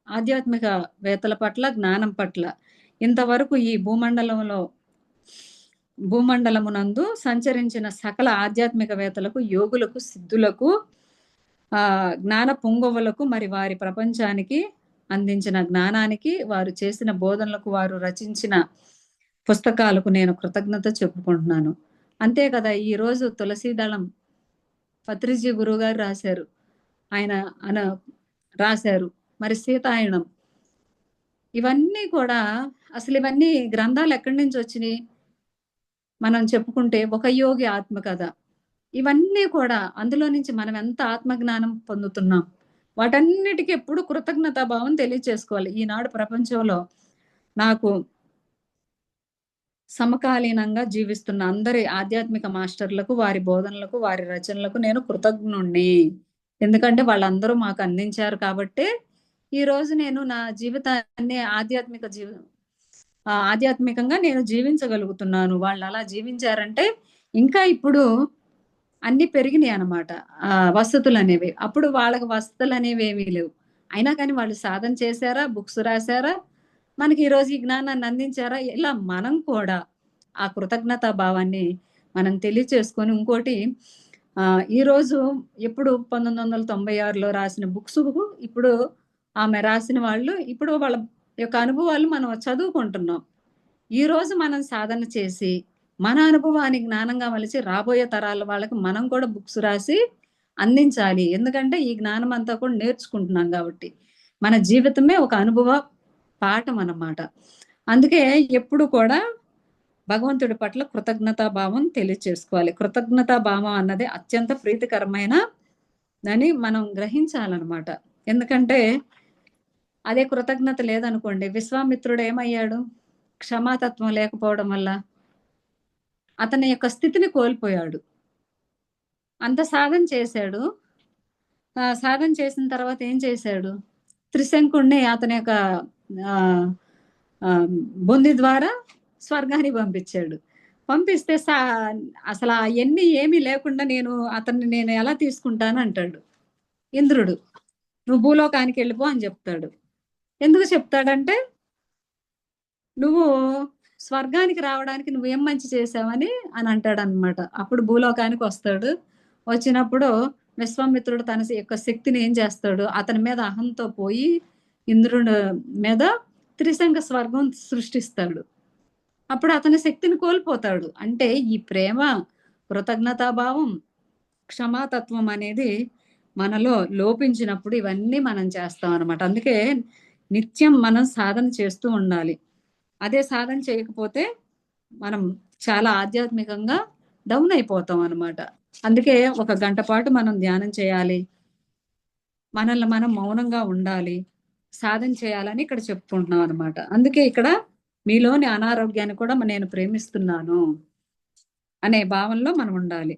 ఆధ్యాత్మిక వేత్తల పట్ల, జ్ఞానం పట్ల. ఇంతవరకు ఈ భూమండలమునందు సంచరించిన సకల ఆధ్యాత్మికవేత్తలకు, యోగులకు, సిద్ధులకు, జ్ఞాన పుంగవులకు, మరి వారి ప్రపంచానికి అందించిన జ్ఞానానికి, వారు చేసిన బోధనలకు, వారు రచించిన పుస్తకాలకు నేను కృతజ్ఞత చెప్పుకుంటున్నాను. అంతే కదా! ఈరోజు తులసీదళం పత్రిజీ గురువుగారు రాశారు. ఆయన రాశారు. మరి సీతాయనం. ఇవన్నీ కూడా ఇవన్నీ గ్రంథాలు ఎక్కడి నుంచి వచ్చినియి? మనం చెప్పుకుంటే ఒక యోగి ఆత్మకథ. ఇవన్నీ కూడా అందులో నుంచి మనం ఎంత ఆత్మజ్ఞానం పొందుతున్నాం. వాటన్నిటికి ఎప్పుడు కృతజ్ఞతాభావం తెలియచేసుకోవాలి. ఈనాడు ప్రపంచంలో నాకు సమకాలీనంగా జీవిస్తున్న అందరి ఆధ్యాత్మిక మాస్టర్‌లకు, వారి బోధనలకు, వారి రచనలకు నేను కృతజ్ఞుడిని. ఎందుకంటే వాళ్ళందరూ మాకు అందించారు కాబట్టే, ఈరోజు నేను నా జీవితాన్ని ఆధ్యాత్మికంగా నేను జీవించగలుగుతున్నాను. వాళ్ళలా జీవించారంటే, ఇంకా ఇప్పుడు అన్నీ పెరిగినియనమాట. వసతులనేవి. అప్పుడు వాళ్ళకి వసతులనేవేమీ లేవు. అయినా కానీ వాళ్ళు సాధన చేశారా, బుక్స్ రాసారా, మనకి ఈరోజు ఈ జ్ఞానాన్ని అందించారా, ఇలా మనం కూడా ఆ కృతజ్ఞతా భావాన్ని మనం తెలియచేసుకొని ఇంకోటి ఈరోజు ఎప్పుడు 1996లో రాసిన బుక్స్ ఇప్పుడు ఆమె రాసిన వాళ్ళు ఇప్పుడు వాళ్ళ యొక్క అనుభవాలు మనం చదువుకుంటున్నాం. ఈరోజు మనం సాధన చేసి, మన అనుభవాన్ని జ్ఞానంగా మలిచి రాబోయే తరాల వాళ్ళకి మనం కూడా బుక్స్ రాసి అందించాలి. ఎందుకంటే ఈ జ్ఞానం అంతా కూడా నేర్చుకుంటున్నాం గాబట్టి. మన జీవితమే ఒక అనుభవ పాఠం అన్నమాట. అందుకే ఎప్పుడు కూడా భగవంతుడి పట్ల కృతజ్ఞతా భావం తెలియచేసుకోవాలి. కృతజ్ఞతా భావం అన్నది అత్యంత ప్రీతికరమైన దని మనం గ్రహించాలన్నమాట. ఎందుకంటే అదే కృతజ్ఞత లేదనుకోండి, విశ్వామిత్రుడు ఏమయ్యాడు? క్షమాతత్వం లేకపోవడం వల్ల అతని యొక్క స్థితిని కోల్పోయాడు. అంత సాధన చేశాడు. సాధన చేసిన తర్వాత ఏం చేశాడు? త్రిశంకుడిని అతని యొక్క ఆహ్, ఆహ్, బొంది ద్వారా స్వర్గానికి పంపించాడు. పంపిస్తే అసల అయన్నీ ఏమీ లేకుండా నేను ఎలా తీసుకుంటానంటాడు ఇంద్రుడు. "నువ్వు భూలోకానికెళ్ళిపో" అని జెప్తాడు. ఎందుకు చెప్తాడంటే, "నువ్వు స్వర్గానికి రావడానికి నువ్వేం మంచి చేశావని" అని అంటాడనమాట. అప్పుడు భూలోకానికొస్తాడు. వచ్చినప్పుడు విశ్వామిత్రుడు తన యొక్క శక్తిని ఏం చేస్తాడు, అతని మీద అహంతో పోయి ఇంద్రుడు మీద త్రిశంక స్వర్గం సృష్టిస్తాడు. అప్పుడు అతని శక్తిని కోల్పోతాడు. అంటే ఈ ప్రేమ, కృతజ్ఞతాభావం, క్షమాతత్వం అనేది మనలో లోపించినప్పుడు ఇవన్నీ మనం చేస్తామనమాట. అందుకే నిత్యం మనం సాధన చేస్తూ ఉండాలి. అదే సాధన చేయకపోతే మనం చాలా ఆధ్యాత్మికంగా డౌన్ అయిపోతాం అనమాట. అందుకే ఒక గంట పాటు మనం ధ్యానం చేయాలి. మనల్ని మనం మౌనంగా ఉండాలి. సాధన చేయాలని ఇక్కడ చెప్పుకుంటున్నాం అనమాట. అందుకే ఇక్కడ మీలోని అనారోగ్యాన్ని కూడా నేను ప్రేమిస్తున్నాను అనే భావనలో మనం ఉండాలి.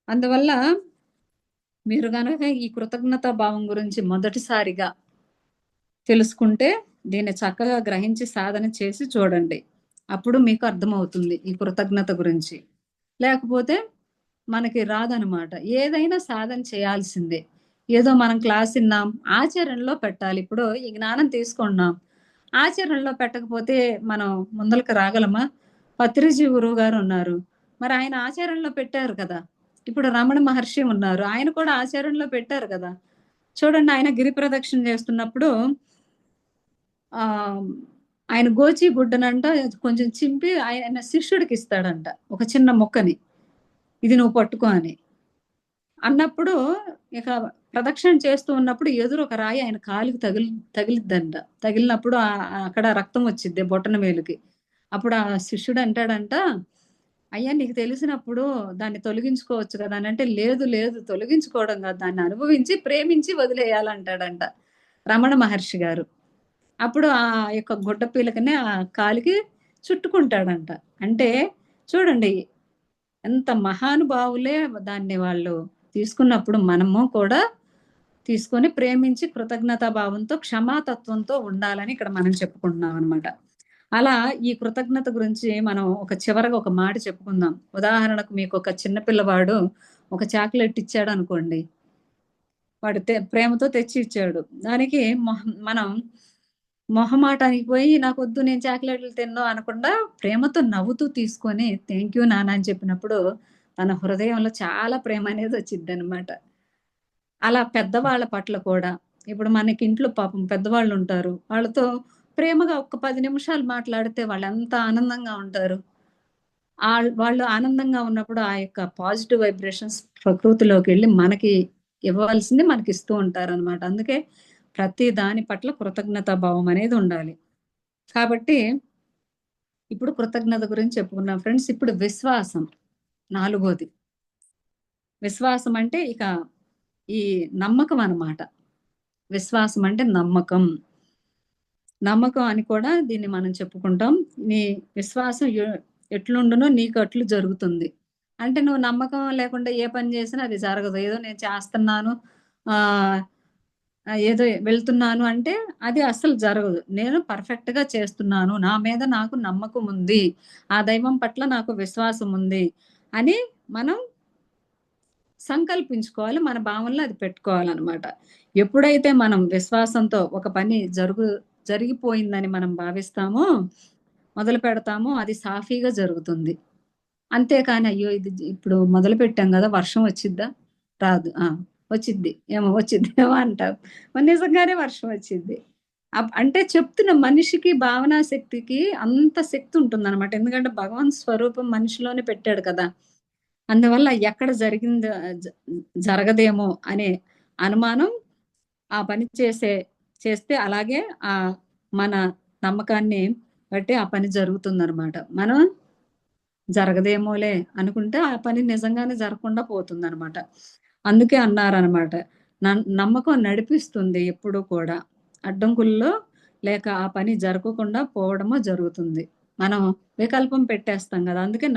అందువల్ల మీరు గనక ఈ కృతజ్ఞతా భావం గురించి మొదటిసారిగా తెలుసుకుంటే దీన్ని చక్కగా గ్రహించి సాధన చేసి చూడండి. అప్పుడు మీకు అర్థమవుతుంది ఈ కృతజ్ఞత గురించి. లేకపోతే మనకి రాదనమాట. ఏదైనా సాధన చేయాల్సిందే. ఏదో మనం క్లాస్ ఇన్నాం, ఆచరణలో పెట్టాలి. ఇప్పుడు ఈ జ్ఞానం తీసుకున్నాం. ఆచరణలో పెట్టకపోతే మనం ముందలకి రాగలమా? పత్రిజీ గురువుగారు ఉన్నారు. మరి ఆయన ఆచరణలో పెట్టారు కదా! ఇప్పుడు రమణ మహర్షి ఉన్నారు. ఆయన కూడా ఆచరణలో పెట్టారు కదా! చూడండి ఆయన గిరి ప్రదక్షిణ చేస్తున్నప్పుడు ఆహ్, ఆయన గోచి గుడ్డనంట కొంచెం చింపి ఆయన శిష్యుడికిస్తాడంట. ఒక చిన్న ముక్కని. ఇది నువ్వు పట్టుకో అని. అన్నప్పుడు ఇక ప్రదక్షిణ చేస్తూ ఉన్నప్పుడు ఎదురు ఒక రాయి ఆయన కాలికి తగిలిద్దంట. తగిలినప్పుడు అక్కడ రక్తం వచ్చిద్ది బొటన వేలుకి. అప్పుడు ఆ శిష్యుడు అంటాడంట, "అయ్యా! నీకు తెలిసినప్పుడు దాన్ని తొలగించుకోవచ్చు కదా!" అనంటే, "లేదు, లేదు తొలగించుకోవడం కాదు. దాన్ని అనుభవించి, ప్రేమించి వదిలేయాలంటాడంట." రమణ మహర్షి గారు. అప్పుడు ఆ యొక్క గుడ్డ పీలకని ఆ కాలికి చుట్టుకుంటాడంట. అంటే చూడండి ఎంత మహానుభావులే దాన్ని వాళ్ళు తీసుకున్నప్పుడు మనము కూడా తీసుకొని ప్రేమించి కృతజ్ఞతా భావంతో, క్షమాతత్వంతో ఉండాలని ఇక్కడ మనం చెప్పుకుంటున్నామనమాట. అలా ఈ కృతజ్ఞత గురించి మనం చివరగా ఒక మాట చెప్పుకుందాం. ఉదాహరణకు మీకొక చిన్న పిల్లవాడు ఒక చాక్లెట్ ఇచ్చాడనుకోండి. వాడు ప్రేమతో తెచ్చి ఇచ్చాడు. దానికి మనం మొహమాటానికి పోయి నాకొద్దు నేను చాక్లెట్‌లు తినను అనకుండా ప్రేమతో నవ్వుతూ తీసుకొని థాంక్ యూ నాన్న అని చెప్పినప్పుడు తన హృదయంలో చాలా ప్రేమ అనేది వచ్చిద్దనమాట. అలా పెద్దవాళ్ళ పట్ల కూడా ఇప్పుడు మనకి ఇంట్లో పాపం పెద్దవాళ్ళుంటారు. వాళ్ళతో ప్రేమగా ఒక్క 10 నిమిషాలు మాట్లాడితే వాళ్ళెంత ఆనందంగా ఉంటారు. వాళ్ళు ఆనందంగా ఉన్నప్పుడు ఆ యొక్క పాజిటివ్ వైబ్రేషన్స్ ప్రకృతిలోకెళ్ళి మనకి ఇవ్వాల్సింది మనకిస్తూ ఉంటారనమాట. అందుకే ప్రతి దాని పట్ల కృతజ్ఞతా భావం అనేది ఉండాలి. కాబట్టి ఇప్పుడు కృతజ్ఞత గురించి చెప్పుకున్నాం ఫ్రెండ్స్. ఇప్పుడు విశ్వాసం నాలుగోది. విశ్వాసం అంటే ఇక ఈ నమ్మకం అన్నమాట. విశ్వాసం అంటే నమ్మకం. నమ్మకం అని కూడా దీన్ని మనం చెప్పుకుంటాం. నీ విశ్వాసం ఎట్లుండునో నీకు అట్లు జరుగుతుంది. అంటే నువ్వు నమ్మకం లేకుండా ఏ పని చేసినా అది జరగదు. ఏదో నేను చేస్తున్నాను, ఆహ్, ఏదో వెళ్తున్నాను అంటే అది అస్సలు జరగదు. నేను పర్ఫెక్ట్‌గా చేస్తున్నాను. నా మీద నాకు నమ్మకం ఉంది. ఆ దైవం పట్ల నాకు విశ్వాసం ఉంది అని మనం సంకల్పించుకోవాలి. మన భావనలో అది పెట్టుకోవాలనమాట. ఎప్పుడైతే మనం విశ్వాసంతో ఒక పని జరిగిపోయిందని మనం భావిస్తామో, మొదలు పెడతామో అది సాఫీగా జరుగుతుంది. అంతేకాని అయ్యో! ఇది ఇప్పుడు మొదలుపెట్టాం గదా! వర్షం వచ్చిద్దా? రాదు. ఆ! వచ్చిద్ది. ఏమో వచ్చిద్దేమో అంటాం. మరి నిజంగానే వర్షం వచ్చిద్ది. అంటే చెప్తున్న మనిషికి భావనా శక్తికి అంత శక్తి ఉంటుందనమాట. ఎందుకంటే భగవంత్ స్వరూపం మనిషిలోనే పెట్టాడు కదా! అందువల్ల ఎక్కడ జరిగిందో జ జరగదేమో అనే అనుమానం ఆ పని చేస్తే అలాగే మన నమ్మకాన్ని బట్టి ఆ పని జరుగుతుందనమాట. మనం జరగదేమోలే అనుకుంటే ఆ పని నిజంగానే జరగకుండా పోతుందనమాట. అందుకే అన్నారనమాట. నమ్మకం నడిపిస్తుంది ఎప్పుడూ కూడా. అడ్డంకుల్లో లేక ఆ పని జరగకుండా పోవడమో జరుగుతుంది. మనం వికల్పం పెట్టేస్తాం గదా! అందుకే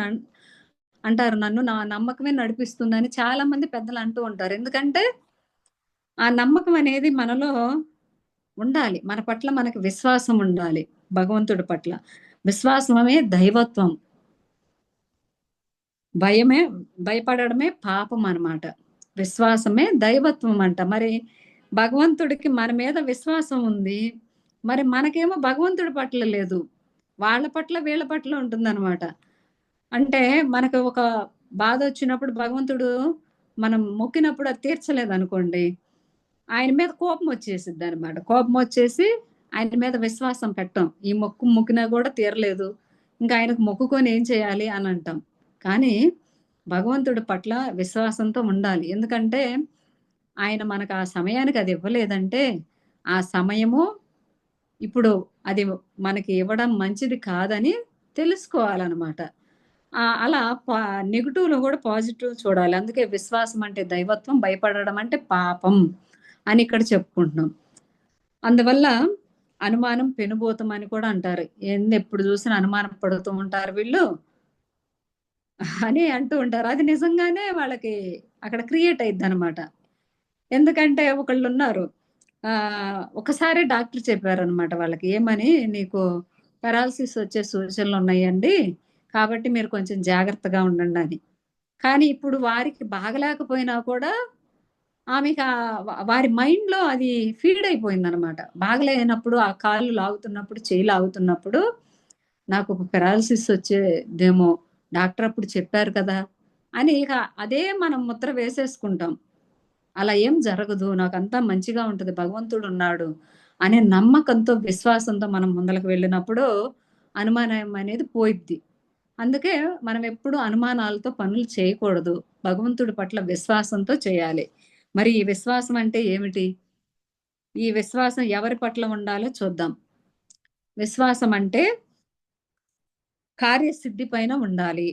అంటారు నన్ను నా నమ్మకమే నడిపిస్తుందని చాలా మంది పెద్దలు అంటూ ఉంటారు. ఎందుకంటే ఆ నమ్మకం అనేది మనలో ఉండాలి. మన పట్ల మనకి విశ్వాసం ఉండాలి. భగవంతుడి పట్ల. విశ్వాసమే దైవత్వం. భయమే భయపడడమే పాపం అన్నమాట. విశ్వాసమే దైవత్వం అంట. మరి భగవంతుడికి మన మీద విశ్వాసం ఉంది. మరి మనకేమో భగవంతుడి పట్ల లేదు. వాళ్ళ పట్ల, వీళ్ళ పట్ల ఉంటుందన్నమాట. అంటే మనకు ఒక బాధొచ్చినప్పుడు భగవంతుడు మనం మొక్కినప్పుడు అది తీర్చలేదనుకోండి, ఆయన మీద కోపమొచ్చేసిద్దనమాట. కోపమొచ్చేసి ఆయన మీద విశ్వాసం పెట్టం. ఈ మొక్కినా గూడా తీరలేదు. ఇంక ఆయనకు మొక్కుకొని ఏం చేయాలి అనంటాం. కానీ భగవంతుడి పట్ల విశ్వాసంతో ఉండాలి. ఎందుకంటే ఆయన మనకు ఆ సమయానికి అది ఇవ్వలేదంటే, ఆ సమయము ఇప్పుడు అది మనకి ఇవ్వడం మంచిది కాదని తెలుసుకోవాలనమాట. అలా నెగెటివ్‌లో గూడా పాజిటివ్ చూడాలి. అందుకే విశ్వాసం అంటే దైవత్వం, భయపడడం అంటే పాపం అని ఇక్కడ చెప్పుకుంటున్నాం. అందువల్ల అనుమానం పెనుభూతం అని కూడా అంటారు. ఎప్పుడు చూసినా అనుమానం పడుతూ ఉంటారు వీళ్ళు అని అంటూ ఉంటారు. అది నిజంగానే వాళ్ళకి అక్కడ క్రియేట్ అయిద్దనమాట. ఎందుకంటే ఒకళ్ళున్నారు. ఒకసారి డాక్టర్ చెప్పారనమాట వాళ్ళకి. ఏమని "నీకు పారాలిసిస్ వచ్చే సూచనలున్నాయండి. కాబట్టి మీరు కొంచెం జాగ్రత్తగా ఉండండని." కానీ ఇప్పుడు వారికి బాగలేకపోయినా కూడా ఆమెకి వారి మైండ్‌లో అది ఫీడ్ అయిపోయిందనమాట. బాగలేనప్పుడు ఆ కాళ్ళు లాగుతున్నప్పుడు, చెయ్యి లాగుతున్నప్పుడు నాకు పారాలిసిస్ వచ్చేదేమో డాక్టర్ అప్పుడు చెప్పారు కదా! అని ఇక అదే మనం ముద్ర వేసేసుకుంటాం. అలా ఏం జరగదు. నాకంతా మంచిగా ఉంటది. భగవంతుడున్నాడు అనే నమ్మకంతో, విశ్వాసంతో మనం ముందలకి వెళ్ళినప్పుడు అనుమానం అనేది పోయిద్ది. అందుకే మనం ఎప్పుడు అనుమానాలతో పనులు చేయకూడదు. భగవంతుడి పట్ల విశ్వాసంతో చేయాలి. మరి ఈ విశ్వాసం అంటే ఏమిటి? ఈ విశ్వాసం ఎవరి పట్ల ఉండాలో చూద్దాం. విశ్వాసం అంటే కార్యసిద్ధి పైన ఉండాలి.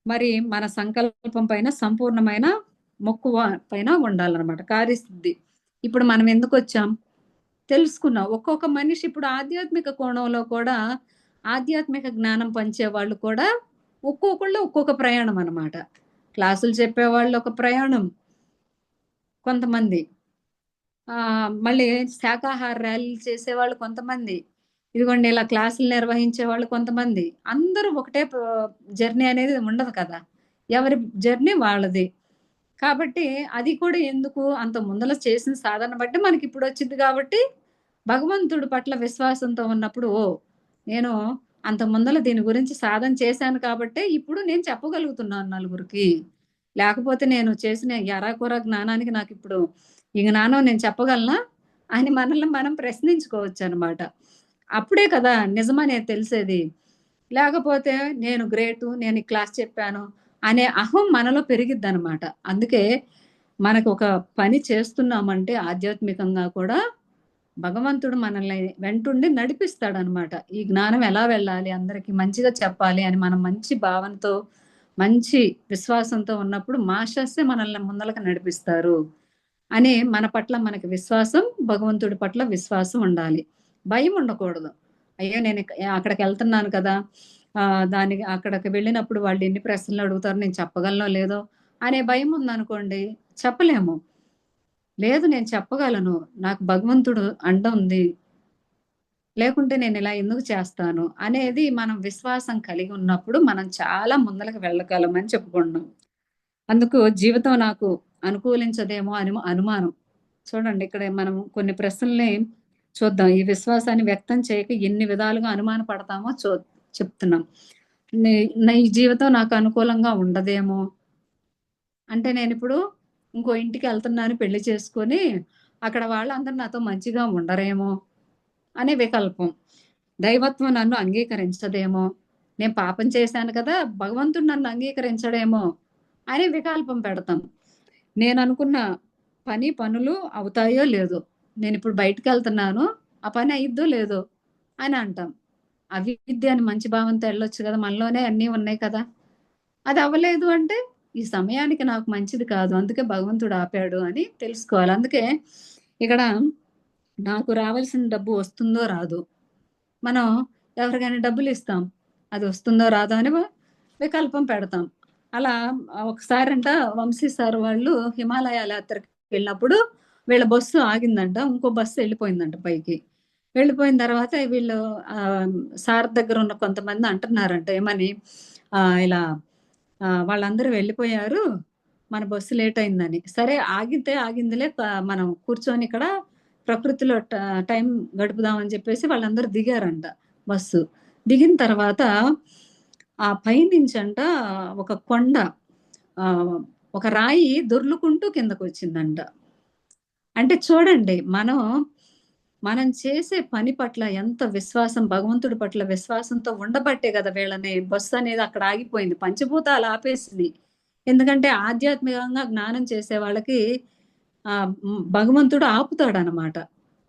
మరి మన సంకల్పం పైన సంపూర్ణమైన మక్కువ పైన ఉండాలనమాట. కార్యసిద్ధి. ఇప్పుడు మనం ఎందుకొచ్చాం? తెలుసుకున్నాం. ఒక్కొక్క మనిషి ఇప్పుడు ఆధ్యాత్మిక కోణంలో కూడా ఆధ్యాత్మిక జ్ఞానం పంచేవాళ్ళు కూడా ఒక్కొక్కళ్ళు ఒక్కొక్క ప్రయాణం అనమాట. క్లాసులు చెప్పేవాళ్ళు ఒక ప్రయాణం కొంతమంది. మళ్ళీ శాకాహార ర్యాలీలు చేసేవాళ్ళు కొంతమంది. ఇదిగోండి ఇలా క్లాసులు నిర్వహించేవాళ్ళు కొంతమంది. అందరూ ఒకటే జర్నీ అనేది ఉండదు కదా! ఎవరి జర్నీ వాళ్ళది. కాబట్టి అది కూడా ఎందుకు అంత ముందల చేసిన సాధన బట్టి మనకిప్పుడొచ్చిద్ది గాబట్టి, భగవంతుడి పట్ల విశ్వాసంతో ఉన్నప్పుడు, ఓహ్! నేను అంత ముందల దీని గురించి సాధన చేశాను కాబట్టే, ఇప్పుడు నేను చెప్పగలుగుతున్నాను నలుగురికి. లేకపోతే నేను చేసిన ఈ అరాకొర జ్ఞానానికి నాకిప్పుడు ఈ జ్ఞానం నేను చెప్పగలనా? అని మనల్ని మనం ప్రశ్నించుకోవచ్చనమాట. అప్పుడే కదా నిజమనేది తెలిసేది. లేకపోతే నేను గ్రేటు, నేను ఈ క్లాస్ చెప్పాను అనే అహం మనలో పెరిగిద్దనమాట. అందుకే మనకొక పని చేస్తున్నామంటే ఆధ్యాత్మికంగా కూడా భగవంతుడు మనల్ని వెంటుండి నడిపిస్తాడనమాట. ఈ జ్ఞానం ఎలా వెళ్ళాలి, అందరికి మంచిగా చెప్పాలి అని మనం మంచి భావనతో, మంచి విశ్వాసంతో ఉన్నప్పుడు మాస్టర్సే మనల్ని ముందలకి నడిపిస్తారు. అని మన పట్ల మనకి విశ్వాసం, భగవంతుడి పట్ల విశ్వాసం ఉండాలి. భయం ఉండకూడదు. అయ్యో! నేను అక్కడికెళ్తున్నాను కదా! దానికి అక్కడికి వెళ్ళినప్పుడు వాళ్ళు ఎన్ని ప్రశ్నలు అడుగుతారో నేను చెప్పగలనో లేదో అనే భయం ఉందనుకోండి చెప్పలేము. లేదు నేను చెప్పగలను. నాకు భగవంతుడు అండ ఉంది. లేకుంటే నేనిలా ఎందుకు చేస్తాను అనేది మనం విశ్వాసం కలిగి ఉన్నప్పుడు మనం చాలా ముందలకి వెళ్ళగలమని చెప్పుకుంటున్నాం. అందుకు జీవితం నాకు అనుకూలించదేమో అని అనుమానం. చూడండి ఇక్కడ మనం కొన్ని ప్రశ్నల్ని చూద్దాం. ఈ విశ్వాసాన్ని వ్యక్తం చేయక ఎన్ని విధాలుగా అనుమాన పడతామో చెప్తున్నాం. నీ నా ఈ జీవితం నాకు అనుకూలంగా ఉండదేమో! అంటే నేనిప్పుడు ఇంకో ఇంటికెళ్తున్నాను పెళ్లి చేసుకొని, అక్కడ వాళ్ళందరూ నాతో మంచిగా ఉండరేమో అనే వికల్పం. దైవత్వం నన్ను అంగీకరించదేమో! నేను పాపం చేశాను కదా! భగవంతుడు నన్ను అంగీకరించడేమో! అనే వికల్పం పెడతాం. నేననుకున్న పనులు అవుతాయో లేదో! నేనిప్పుడు బయటికెళ్తున్నాను. ఆ పని అయ్యిద్దో లేదో అని అంటాం. అవిద్య అని మంచి భావంతో ఎళ్ళొచ్చు గదా! మనలోనే అన్నీ ఉన్నాయి కదా! అది అవ్వలేదు అంటే, ఈ సమయానికి నాకు మంచిది కాదు. అందుకే భగవంతుడు ఆపాడు అని తెలుసుకోవాలి. అందుకే ఇక్కడ నాకు రావాల్సిన డబ్బు వస్తుందో రాదో! మనం ఎవరికైనా డబ్బులిస్తాం. అది వస్తుందో రాదో అని వికల్పం పెడతాం. అలా ఒకసారంట వంశీ సార్ వాళ్ళు హిమాలయాల యాత్రకి వెళ్ళినప్పుడు వీళ్ళ బస్సు ఆగిందంట. ఇంకో బస్సు ఎళ్ళిపోయిందంట పైకి. వెళ్ళిపోయిన తర్వాత వీళ్ళు సార్ దగ్గర ఉన్న కొంతమంది అంటున్నారంట ఏమని ఇలా వాళ్ళందరూ వెళ్ళిపోయారు. మన బస్సు లేట్ అయిందని. సరే ఆగితే ఆగిందిలే మనం కూర్చొని ఇక్కడ ప్రకృతిలో టైం గడుపుదాం అని చెప్పేసి వాళ్ళందరూ దిగారంట బస్సు. దిగిన తర్వాత ఆ పైనుంచంట ఒక కొండ ఒక రాయి దొర్లుకుంటూ కిందకొచ్చిందంట. అంటే చూడండి మనం చేసే పని పట్ల ఎంత విశ్వాసం భగవంతుడి పట్ల విశ్వాసంతో ఉండబట్టే గదా! వీళ్ళని బస్సనేది అక్కడ ఆగిపోయింది. పంచభూతాలు ఆపేసింది. ఎందుకంటే ఆధ్యాత్మికంగా జ్ఞానం చేసే వాళ్ళకి భగవంతుడు ఆపుతాడనమాట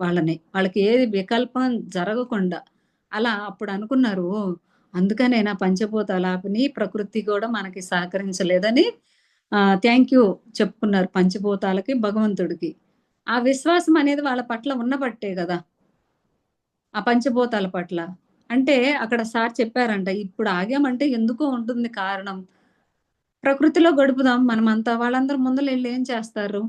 వాళ్ళని. వాళ్ళకి ఏది వికల్పం జరగకుండా. అలా అప్పుడనుకున్నారు. ఓహ్! అందుకనేనా పంచభూతాలు ఆపినియి ప్రకృతి గూడా మనకి సహకరించలేదని థాంక్ యూ చెప్పుకున్నారు పంచభూతాలకి, భగవంతుడికి. ఆ విశ్వాసం అనేది వాళ్ళ పట్ల ఉన్నబట్టే గదా! ఆ పంచభూతాల పట్ల. అంటే అక్కడ సార్ చెప్పారంట. ఇప్పుడు ఆగామంటే ఎందుకో ఉంటుంది కారణం. ప్రకృతిలో గడుపుదాం మనమంతా. వాళ్ళందరూ ముందలెళ్ళి ఏం చేస్తారు?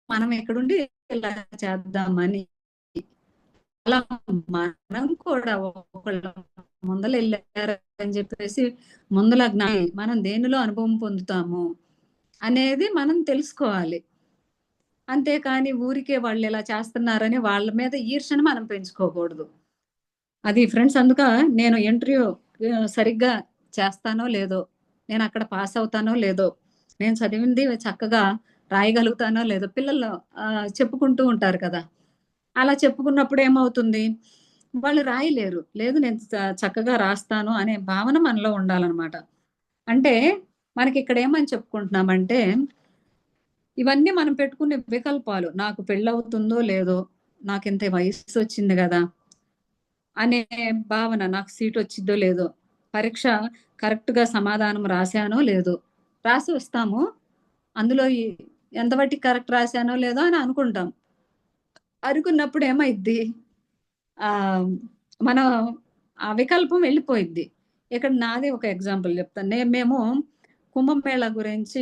మనం ఇక్కడుండి ఇలా చేద్దామని. అలా మనం కూడా ఒకళ్ళ ముందలెళ్లారని చెప్పేసి ముందల మనం దేనిలో అనుభవం పొందుతాము అనేది మనం తెలుసుకోవాలి. అంతేకాని ఊరికే వాళ్ళిలా చేస్తున్నారని వాళ్ళ మీద ఈర్ష్యను మనం పెంచుకోకూడదు. అది ఫ్రెండ్స్ అందుక నేను ఇంటర్వ్యూ సరిగ్గా చేస్తానో లేదో, నేనక్కడ పాస్ అవుతానో లేదో, నేను చదివింది చక్కగా రాయగలుగుతానో లేదో పిల్లలు చెప్పుకుంటూ ఉంటారు కదా! అలా చెప్పుకున్నప్పుడు ఏమవుతుంది? వాళ్ళు రాయలేరు. లేదు నేను చక్కగా రాస్తాను అనే భావన మనలో ఉండాలనమాట. అంటే మనకిక్కడ ఏమని చెప్పుకుంటున్నామంటే ఇవన్నీ మనం పెట్టుకునే వికల్పాలు. నాకు పెళ్లవుతుందో లేదో, నాకింత వయస్సొచ్చింది గదా! అనే భావన. నాకు సీటొచ్చిద్దో లేదో, పరీక్ష కరెక్ట్‌గా సమాధానం రాశానో లేదో, రాసి వస్తాము. అందులో ఎంత మట్టికి కరెక్ట్ రాశానో లేదో అని అనుకుంటాం. అనుకున్నప్పుడు ఏమైద్ది? ఆహ్, మనం ఆ వికల్పం వెళ్ళిపోయిద్ది. ఇక్కడ నాదే ఒక ఎగ్జాంపుల్ చెప్తాను. మేము కుంభమేళా గురించి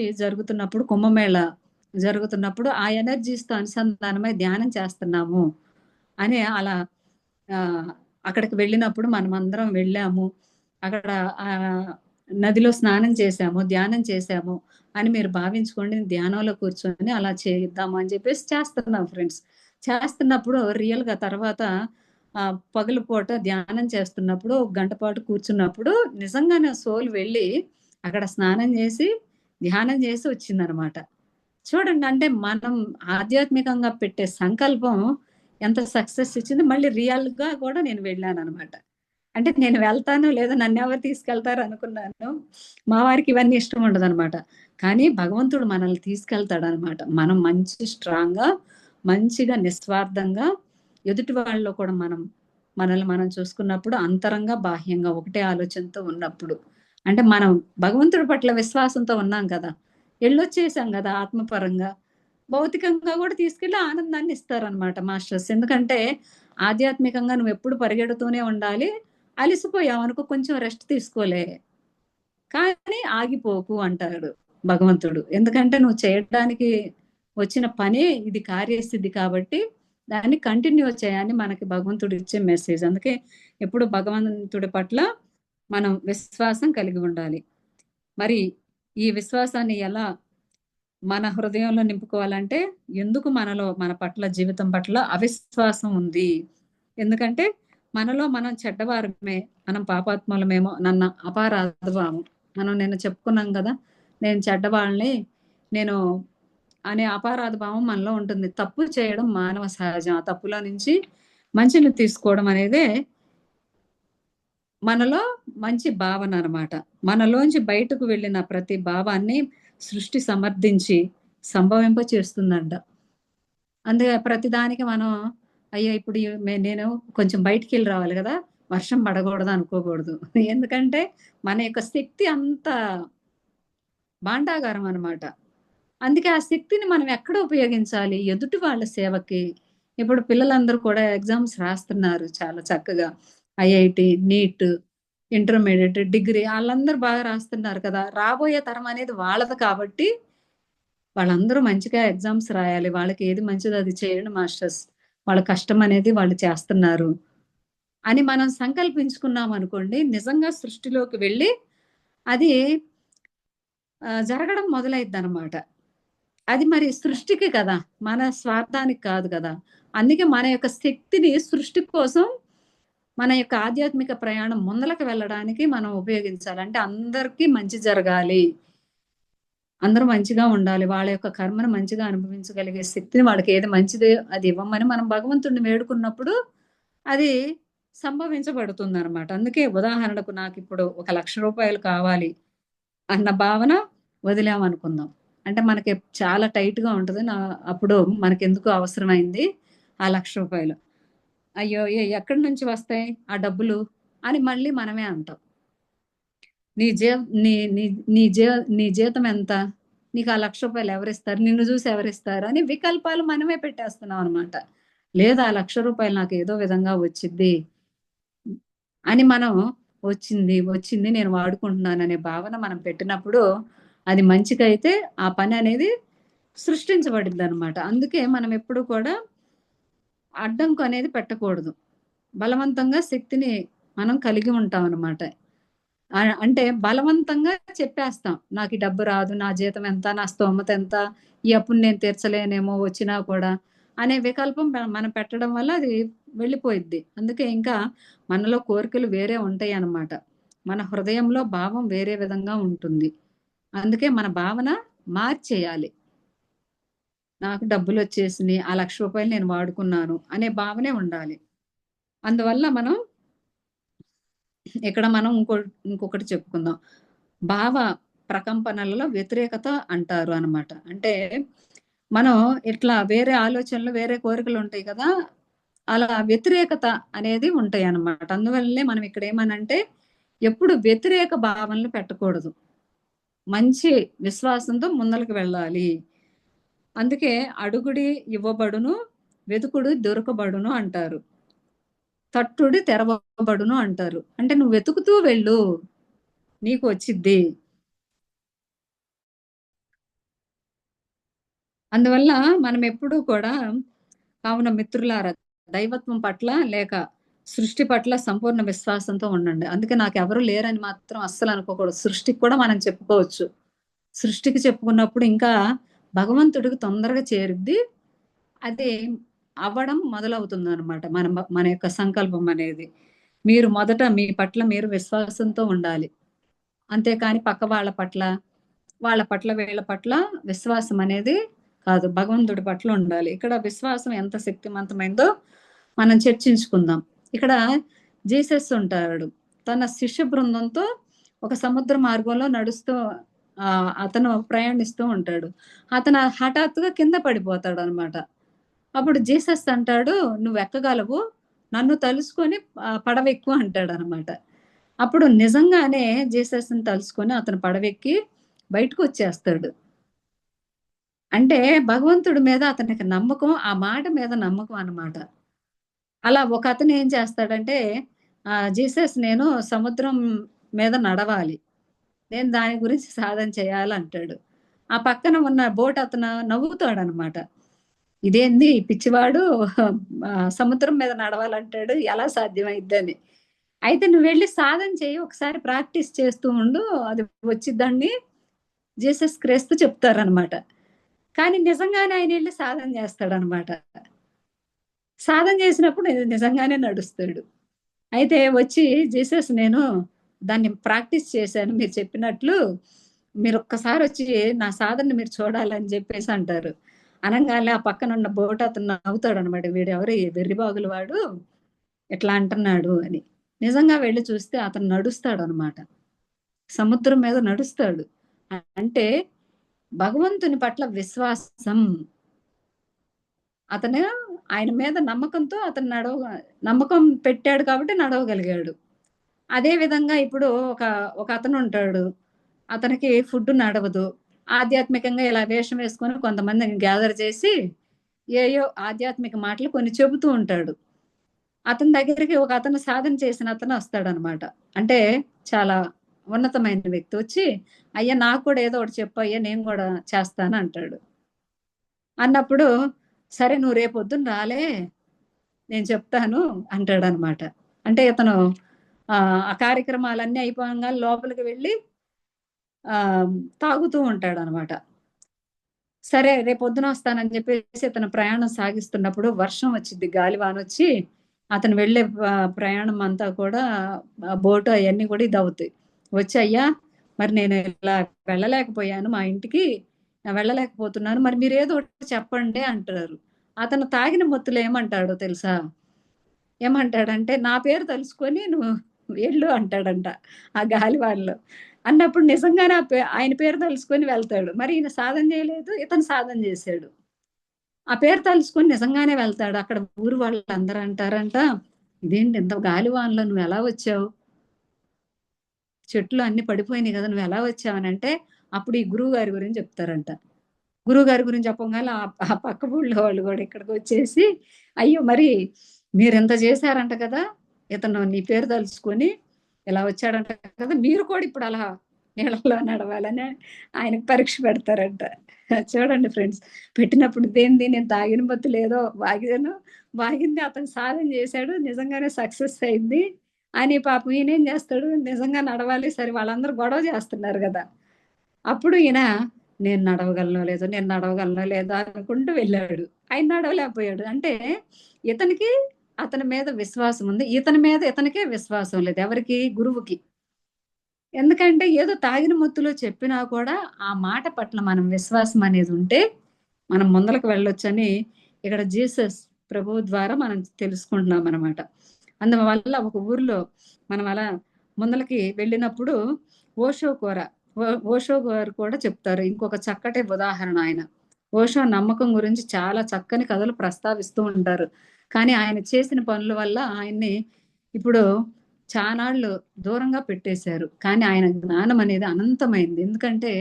జరుగుతున్నప్పుడు ఆ ఎనర్జీస్‌తో అనుసంధానమై ధ్యానం చేస్తున్నాము అని అలా ఆహ్, అక్కడికి వెళ్ళినప్పుడు మనమందరం వెళ్ళాము. అక్కడ నదిలో స్నానం చేశాము, ధ్యానం చేశాము అని మీరు భావించుకోండి. ధ్యానంలో కూర్చొని అలా చేద్దాము అని చెప్పేసి చేస్తున్నాం ఫ్రెండ్స్. చేస్తున్నప్పుడు రియల్‌గా తర్వాత పగలుపూట ధ్యానం చేస్తున్నప్పుడు ఒక గంట పాటు కూర్చున్నప్పుడు నిజంగానే సోల్ వెళ్ళి అక్కడ స్నానం జేసి, ధ్యానం జేసి వచ్చిందనమాట. చూడండి అంటే మనం ఆధ్యాత్మికంగా పెట్టే సంకల్పం ఎంత సక్సెస్ ఇచ్చింది. మళ్ళీ రియల్‌గా కూడా నేను వెళ్ళాననమాట. అంటే నేను వెళ్తానో లేదో నన్నెవరు తీసుకెళ్తారు అనుకున్నాను. మా వారికి ఇవన్నీ ఇష్టం ఉండదనమాట. కానీ భగవంతుడు మనల్ని తీసుకెళ్తాడనమాట. మనం మంచి స్ట్రాంగ్‌గా, మంచిగా నిస్వార్థంగా ఎదుటి వాళ్ళలో కూడా మనల్ని మనం చూసుకున్నప్పుడు అంతరంగ, బాహ్యంగా ఒకటే ఆలోచనతో ఉన్నప్పుడు. అంటే మనం భగవంతుడి పట్ల విశ్వాసంతో ఉన్నాం కదా! ఎళ్ళొచ్చేసాం గదా! ఆత్మపరంగా. భౌతికంగా కూడా తీసుకెళ్ళి ఆనందాన్ని ఇస్తారనమాట మాస్టర్స్. ఎందుకంటే ఆధ్యాత్మికంగా నువ్వెప్పుడు పరిగెడుతూనే ఉండాలి. అలిసిపోయావనుకో కొంచెం రెస్ట్ తీసుకోలే. కానీ ఆగిపోకు అంటాడు భగవంతుడు. ఎందుకంటే నువ్వు చేయడానికి వచ్చిన పనే ఇది కార్యసిద్ధి కాబట్టి దాన్ని కంటిన్యూ చేయని మనకి భగవంతుడు ఇచ్చే మెసేజ్. అందుకే ఎప్పుడు భగవంతుడి పట్ల మనం విశ్వాసం కలిగి ఉండాలి. మరి ఈ విశ్వాసాన్ని ఎలా మన హృదయంలో నింపుకోవాలంటే ఎందుకు మనలో మన పట్ల జీవితం పట్ల అవిశ్వాసం ఉంది? ఎందుకంటే మనలో మనం చెడ్డవారమే, మనం పాపాత్ములమేమో నన్న అపారాధ భావం. మనం నిన్న చెప్పుకున్నాం కదా, నేను చెడ్డవాళ్ళని, నేను అనే అపారాధ భావం మనలో ఉంటుంది. తప్పు చేయడం మానవ సహజం. ఆ తప్పులో నుంచి మంచిని తీసుకోవడం అనేదే మనలో మంచి భావన అనమాట. మనలోంచి బయటకు వెళ్ళిన ప్రతి భావాన్ని సృష్టి సమర్థించి సంభవింప చేస్తుందంట. అందుకే ప్రతిదానికి మనం అయ్యో! ఇప్పుడు నేను కొంచెం బయటికెళ్ళి రావాలి గదా! వర్షం పడకూడదు అనుకోకూడదు. ఎందుకంటే మన యొక్క శక్తి అంత భాండాగారం అనమాట. అందుకే ఆ శక్తిని మనం ఎక్కడ ఉపయోగించాలి? ఎదుటి వాళ్ళ సేవకి. ఇప్పుడు పిల్లలందరూ కూడా ఎగ్జామ్స్ రాస్తున్నారు చాలా చక్కగా. ఐఐటీ, నీట్, ఇంటర్మీడియేట్, డిగ్రీ ఆళ్ళందరూ బాగా రాస్తున్నారు కదా! రాబోయే తరం అనేది వాళ్ళది కాబట్టి వాళ్ళందరూ మంచిగా ఎగ్జామ్స్ రాయాలి. వాళ్ళకి ఏది మంచిదో అది చేయండి మాస్టర్స్. వాళ్ళ కష్టం అనేది వాళ్ళు చేస్తున్నారు అని మనం సంకల్పించుకున్నామనుకోండి, నిజంగా సృష్టిలోకి వెళ్ళి అది జరగడం మొదలైద్దనమాట. అది మరి సృష్టికి కదా! మన స్వార్థానికి కాదు కదా! అందుకే మన యొక్క శక్తిని సృష్టి కోసం మన యొక్క ఆధ్యాత్మిక ప్రయాణం ముందలకి వెళ్ళడానికి మనం ఉపయోగించాలి. అంటే అందరికీ మంచి జరగాలి. అందరూ మంచిగా ఉండాలి. వాళ్ళ యొక్క కర్మను మంచిగా అనుభవించగలిగే శక్తిని వాళ్ళకి ఏది మంచిదో అది ఇవ్వమని మనం భగవంతుడిని వేడుకున్నప్పుడు అది సంభవించబడుతుందనమాట. అందుకే ఉదాహరణకు నాకిప్పుడు ఒక రూ. 1,00,000 కావాలి అన్న భావన వదిలామనుకుందాం. అంటే మనకి చాలా టైట్‌గా ఉంటది. అప్పుడు మనకెందుకు అవసరమైంది ఆ రూ. 1,00,000. అయ్యో! ఎక్కడి నుంచి వస్తాయి ఆ డబ్బులు అని మళ్ళీ మనమే అంటాం. నీ జీ నీ నీ నీ జీ నీ జీతం ఎంత? నీకు ఆ రూ. 1,00,000 ఎవరిస్తారు? నిన్ను జూసి ఎవరిస్తారు? అని వికల్పాలు మనమే పెట్టేస్తున్నాం అనమాట. లేదు ఆ రూ. 1,00,000 నాకు ఏదో విధంగా వచ్చిద్ది అని మనం వచ్చింది నేను వాడుకుంటున్నాననే భావన మనం పెట్టినప్పుడు అది మంచికైతే ఆ పని అనేది సృష్టించబడిద్దనమాట. అందుకే మనం ఎప్పుడు కూడా అడ్డంకు అనేది పెట్టకూడదు. బలవంతంగా శక్తిని మనం కలిగి ఉంటామనమాట. అంటే బలవంతంగా చెప్పేస్తాం. నాకు ఈ డబ్బు రాదు. నా జీతం ఎంత? నా స్తోమత ఎంత? ఈ అప్పుని నేను తీర్చలేనేమో వచ్చినా కూడా అనే వికల్పం మనం పెట్టడం వల్ల అది వెళ్ళిపోయిద్ది. అందుకే ఇంకా మనలో కోరికలు వేరే ఉంటాయన్నమాట. మన హృదయంలో భావం వేరే విధంగా ఉంటుంది. అందుకే మన భావన మార్చేయాలి. నాకు డబ్బులొచ్చేసినియి. ఆ రూ. 1,00,000 నేను వాడుకున్నాను అనే భావనే ఉండాలి. అందువల్ల మనం ఇక్కడ మనం ఇంకొకటి చెప్పుకుందాం. భావ ప్రకంపనలలో వ్యతిరేకత అంటారు అనమాట. అంటే మనం ఇట్లా వేరే ఆలోచనలు, వేరే కోరికలుంటాయి కదా! అలా వ్యతిరేకత అనేది ఉంటాయన్నమాట. అందువల్లనే మనం ఇక్కడ ఏమనంటే ఎప్పుడు వ్యతిరేక భావనలు పెట్టకూడదు. మంచి విశ్వాసంతో ముందలకి వెళ్ళాలి. అందుకే అడుగుడి ఇవ్వబడును, వెతుకుడు దొరకబడును అంటారు. తట్టుడి తెరవబడును అంటారు. అంటే నువ్వు వెతుకుతూ వెళ్ళు. నీకు వచ్చిద్ది. అందువల్ల మనమెప్పుడూ కూడా కావున మిత్రులారా దైవత్వం పట్ల లేక సృష్టి పట్ల సంపూర్ణ విశ్వాసంతో ఉండండి. అందుకే నాకెవరు లేరని మాత్రం అస్సలు అనుకోకూడదు. సృష్టికి కూడా మనం చెప్పుకోవచ్చు. సృష్టికి చెప్పుకున్నప్పుడు ఇంకా భగవంతుడికి తొందరగా చేరుద్ది. అది అవ్వడం మొదలవుతుందనమాట. మన యొక్క సంకల్పం అనేది. మీరు మొదట మీ పట్ల మీరు విశ్వాసంతో ఉండాలి. అంతేకాని పక్క వాళ్ళ పట్ల వీళ్ళ పట్ల విశ్వాసం అనేది కాదు. భగవంతుడి పట్ల ఉండాలి. ఇక్కడ విశ్వాసం ఎంత శక్తివంతమైందో మనం చర్చించుకుందాం. ఇక్కడ జీసస్ ఉంటాడు. తన శిష్య బృందంతో ఒక సముద్ర మార్గంలో నడుస్తూ అతను ప్రయాణిస్తూ ఉంటాడు. అతను హఠాత్తుగా కింద పడిపోతాడనమాట. అప్పుడు జీసస్ అంటాడు, "నువ్వెక్కగలవు. నన్ను తలుసుకొని పడవెక్కు" అంటాడనమాట. అప్పుడు నిజంగానే జీసస్‌ని తలుసుకొని అతను పడవెక్కి బయటకొచ్చేస్తాడు. అంటే భగవంతుడి మీద అతనికి నమ్మకం, ఆ మాట మీద నమ్మకం అన్నమాట. అలా ఒకతను ఏం చేస్తాడంటే జీసస్ నేను సముద్రం మీద నడవాలి. నేను దాని గురించి సాధన చేయాలంటాడు. ఆ పక్కన ఉన్న బోట్ అతను నవ్వుతాడనమాట. ఇదేంది ఈ పిచ్చివాడు సముద్రం మీద నడవాలంటాడు. ఎలా సాధ్యమైద్దని. అయితే నువ్వెళ్లి సాధన చెయ్యి. ఒకసారి ప్రాక్టీస్ చేస్తూ ఉండు. అది వచ్చిద్దని జీసస్ క్రీస్తు చెప్తారనమాట. కానీ నిజంగానే ఆయనెళ్లి సాధన చేస్తాడనమాట. సాధన చేసినప్పుడు నిజంగానే నడుస్తాడు. అయితే వచ్చి జీసస్ నేను దాన్ని ప్రాక్టీస్ చేశాను మీరు చెప్పినట్లు. మీరొక్కసారొచ్చి నా సాధనని మీరు చూడాలని జెప్పేసి అంటారు. అనంగానే ఆ పక్కనున్న బోట్ అతను నవ్వుతాడనమాట. వీడెవరు ఈ వెర్రిబాగులు వాడు ఇట్లా అంటున్నాడు అని. నిజంగా వెళ్లి చూస్తే అతను నడుస్తాడనమాట. సముద్రం మీద నడుస్తాడు. అంటే భగవంతుని పట్ల విశ్వాసం. అతను ఆయన మీద నమ్మకంతో అతను నమ్మకం పెట్టాడు కాబట్టి నడవగలిగాడు. అదే విధంగా ఇప్పుడు ఒక అతనుంటాడు. అతనికి ఫుడ్ నడవదు. ఆధ్యాత్మికంగా ఇలా వేషం వేసుకొని కొంతమందిని గ్యాదర్ చేసి ఏయో ఆధ్యాత్మిక మాటలు కొన్ని చెబుతూ ఉంటాడు. అతని దగ్గరికి ఒక అతను సాధన చేసిన అతను వస్తాడనమాట. అంటే చాలా ఉన్నతమైన వ్యక్తి వచ్చి, "అయ్యా నాకు కూడా ఏదో ఒకటి చెప్పయ్యా నేను కూడా చేస్తాను" అంటాడు. అన్నప్పుడు, "సరే నువ్వు రేపొద్దున రాలే నేను చెప్తాను" అంటాడనమాట. అంటే ఇతను ఆ కార్యక్రమాలన్నీ అయిపోంగానే లోపలికి వెళ్ళి తాగుతూ ఉంటాడనమాట. సరే రేపొద్దున వస్తానని చెప్పేసి ఇతను ప్రయాణం సాగిస్తున్నప్పుడు వర్షం వచ్చిద్ది. గాలివానొచ్చి అతను వెళ్ళే ప్రయాణం అంతా కూడా బోటు అయన్నీ కూడా ఇదవుతాయి. వచ్చి "అయ్యా! మరి నేను ఇలా వెళ్ళలేకపోయాను మా ఇంటికి. వెళ్ళలేకపోతున్నాను. మరి మీరేదో ఒకటి చెప్పండి" అంటారు. అతను తాగిన మత్తులో ఏమంటాడో తెలుసా? ఏమంటాడంటే, "నా పేరు తలుసుకొని నువ్వు వెళ్ళు" అంటాడంట. ఆ గాలివానలో. అన్నప్పుడు నిజంగానే ఆయన పేరు తలుసుకొని వెళ్తాడు. మరి ఈయన సాధన చేయలేదు. ఇతను సాధన చేశాడు. ఆ పేరు తలుసుకొని నిజంగానే వెళ్తాడు. అక్కడ ఊరు వాళ్ళందరూ అంటారంట, "ఇదేంటి ఇంత గాలివానలో నువ్వెలా వచ్చావు? చెట్లు అన్నీ పడిపోయినాయి గదా! నువ్వెలా వచ్చావనంటే" అప్పుడు ఈ గురువుగారి గురించి చెప్తారంట. గురువుగారి గురించి చెప్పంగానే ఆ పక్క ఊళ్ళో వాళ్ళు గూడా ఇక్కడికొచ్చేసి, "అయ్యో! మరి మీరింత చేశారంట కదా! ఇతను నీ పేరు తలుచుకొని ఇలా వచ్చాడంట కదా! మీరు కూడా ఇప్పుడు అలా నీళ్ళలో నడవాలని" ఆయనకు పరీక్ష పెడతారంట. చూడండి ఫ్రెండ్స్. పెట్టినప్పుడు ఇదేంది నేను తాగిన మత్తులో వాగాను. వాగింది అతను సాధన చేశాడు. నిజంగానే సక్సెస్ అయింది. అని పాపం ఈయనేం చేస్తాడు నిజంగా నడవాలి. సరే వాళ్ళందరూ గొడవ చేస్తున్నారు గదా! అప్పుడు ఈయన నేను నడవగలనో లేదో అనుకుంటూ వెళ్ళాడు. ఆయన నడవలేకపోయాడు. అంటే ఇతనికి అతని మీద విశ్వాసం ఉంది. ఇతని మీద ఇతనికే విశ్వాసం లేదు. ఎవరికి? గురువుకి. ఎందుకంటే ఏదో తాగిన మత్తులో చెప్పినా కూడా ఆ మాట పట్ల మనం విశ్వాసం అనేది ఉంటే మనం ముందలకు వెళ్ళొచ్చని ఇక్కడ జీసస్ ప్రభువు ద్వారా మనం తెలుసుకుంటున్నామనమాట. అందువల్ల ఒక ఊర్లో మనం అలా ముందలకి వెళ్ళినప్పుడు ఓషో కూర ఓషో గారు కూడా చెప్తారు. ఇంకొక చక్కటి ఉదాహరణ ఆయన. ఓషో నమ్మకం గురించి చాలా చక్కని కథలు ప్రస్తావిస్తూ ఉంటారు. కానీ ఆయన చేసిన పనుల వల్ల ఆయన్ని ఇప్పుడు చానాళ్ళు దూరంగా పెట్టేశారు. కానీ ఆయన జ్ఞానం అనేది అనంతమైంది. ఎందుకంటే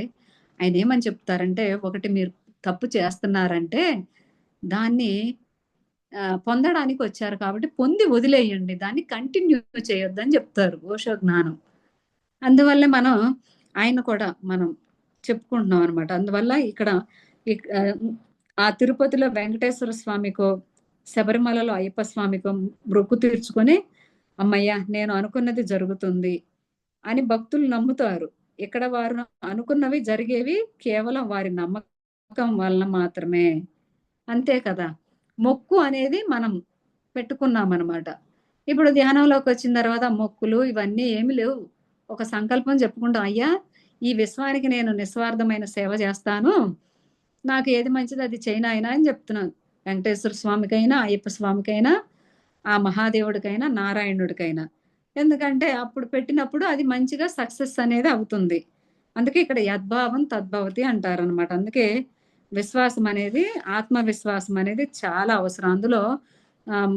ఆయన ఏమని చెప్తారంటే, ఒకటి మీరు తప్పు చేస్తున్నారంటే దాన్ని పొందడానికి వచ్చారు కాబట్టి పొంది వదిలేయండి. దాన్ని కంటిన్యూ చేయొద్దని చెప్తారు ఓషో జ్ఞానం. అందువల్లే మనం ఆయన కూడా మనం చెప్పుకుంటున్నాం అనమాట. అందువల్ల ఇక్కడ ఆ తిరుపతిలో వెంకటేశ్వర స్వామికో, శబరిమలలో అయ్యప్ప స్వామికో మొక్కు తీర్చుకొని, హమ్మయ్య! నేను అనుకున్నది జరుగుతుంది అని భక్తులు నమ్ముతారు. ఇక్కడ వారు అనుకున్నవి జరిగేవి కేవలం వారి నమ్మకం వలన మాత్రమే. అంతే కదా! మొక్కు అనేది మనం పెట్టుకున్నామనమాట. ఇప్పుడు ధ్యానంలోకొచ్చిన తర్వాత మొక్కులు ఇవన్నీ ఏమి లేవు. ఒక సంకల్పం చెప్పుకుంటాం. అయ్యా! ఈ విశ్వానికి నేను నిస్వార్థమైన సేవ చేస్తాను. నాకు ఏది మంచిదో అది చెయ్యి నాయనా అని చెప్తున్నాను. వెంకటేశ్వర స్వామికైనా, అయ్యప్ప స్వామికైనా, ఆ మహాదేవుడికైనా, నారాయణుడికైనా. ఎందుకంటే అప్పుడు పెట్టినప్పుడు అది మంచిగా సక్సెస్ అనేది అవుతుంది. అందుకే ఇక్కడ యద్భావం తద్భవతి అంటారనమాట. అందుకే విశ్వాసం అనేది, ఆత్మవిశ్వాసం అనేది చాలా అవసరం. అందులో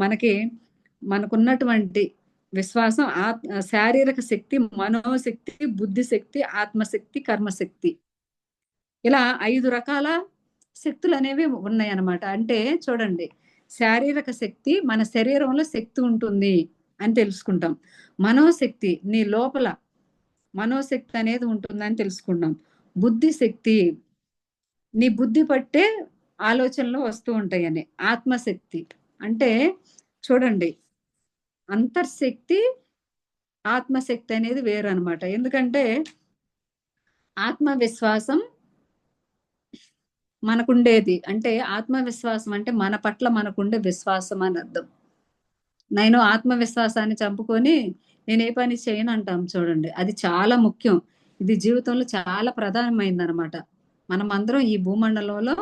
మనకి మనకున్నటువంటి విశ్వాసం శారీరక శక్తి, మనోశక్తి, బుద్ధిశక్తి, ఆత్మశక్తి, కర్మశక్తి. ఇలా 5 రకాల శక్తులు అనేవి ఉన్నాయన్నమాట. అంటే చూడండి, శారీరక శక్తి మన శరీరంలో శక్తి ఉంటుంది అని తెలుసుకుంటాం. మనోశక్తి నీ లోపల మనోశక్తి అనేది ఉంటుందని తెలుసుకున్నాం. బుద్ధి శక్తి నీ బుద్ధి పట్టే ఆలోచనలు వస్తూ ఉంటాయని. ఆత్మశక్తి అంటే చూడండి, అంతర్శక్తి, ఆత్మశక్తి అనేది వేరనమాట. ఎందుకంటే ఆత్మవిశ్వాసం మనకుండేది. అంటే ఆత్మవిశ్వాసం అంటే మన పట్ల మనకుండే విశ్వాసం అని అర్థం. నేను ఆత్మవిశ్వాసాన్ని చంపుకొని నేను ఏ పని చేయనంటాం చూడండి. అది చాలా ముఖ్యం. ఇది జీవితంలో చాలా ప్రధానమైందనమాట. మనమందరం ఈ భూమండలంలో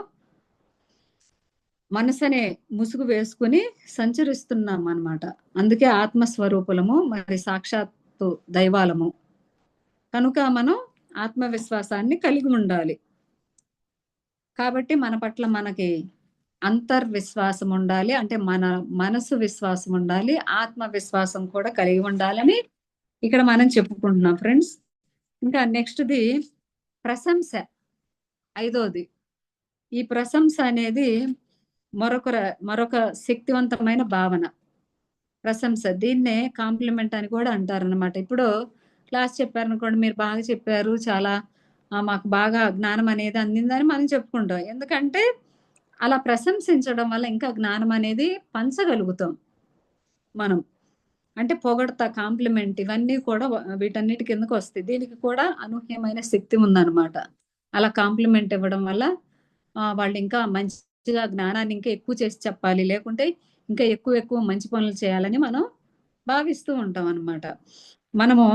మనసనే ముసుగు వేసుకొని సంచరిస్తున్నాం అన్నమాట. అందుకే ఆత్మస్వరూపులము, మరి సాక్షాత్తు దైవాలము. కనుక మనం ఆత్మవిశ్వాసాన్ని కలిగి ఉండాలి. కాబట్టి మన పట్ల మనకి అంతర్విశ్వాసం ఉండాలి. అంటే మన మనసు విశ్వాసం ఉండాలి. ఆత్మవిశ్వాసం కూడా కలిగి ఉండాలని ఇక్కడ మనం చెప్పుకుంటున్నాం ఫ్రెండ్స్. ఇంకా నెక్స్ట్‌ది ప్రశంస. ఐదోది. ఈ ప్రశంస అనేది మరొక శక్తివంతమైన భావన. ప్రశంస. దీన్నే కాంప్లిమెంట్ అని కూడా అంటారనమాట. ఇప్పుడు క్లాస్ చెప్పారనుకోండి, మీరు బాగా చెప్పారు. చాలా మాకు బాగా జ్ఞానం అనేది అందిందని మనం చెప్పుకుంటాం. ఎందుకంటే అలా ప్రశంసించడం వల్ల ఇంకా జ్ఞానం అనేది పంచగలుగుతాం మనం. అంటే పొగడ్త, కాంప్లిమెంట్ ఇవన్నీ కూడా వీటన్నిటి కిందకొస్తాయి. దీనికి కూడా అనూహ్యమైన శక్తి ఉందనమాట. అలా కాంప్లిమెంట్ ఇవ్వడం వల్ల వాళ్ళు ఇంకా మంచిగా జ్ఞానాన్ని ఇంకా ఎక్కువ చేసి చెప్పాలి. లేకుంటే ఇంకా ఎక్కువ మంచి పనులు చేయాలని మనం భావిస్తూ ఉంటాం అన్నమాట. మనము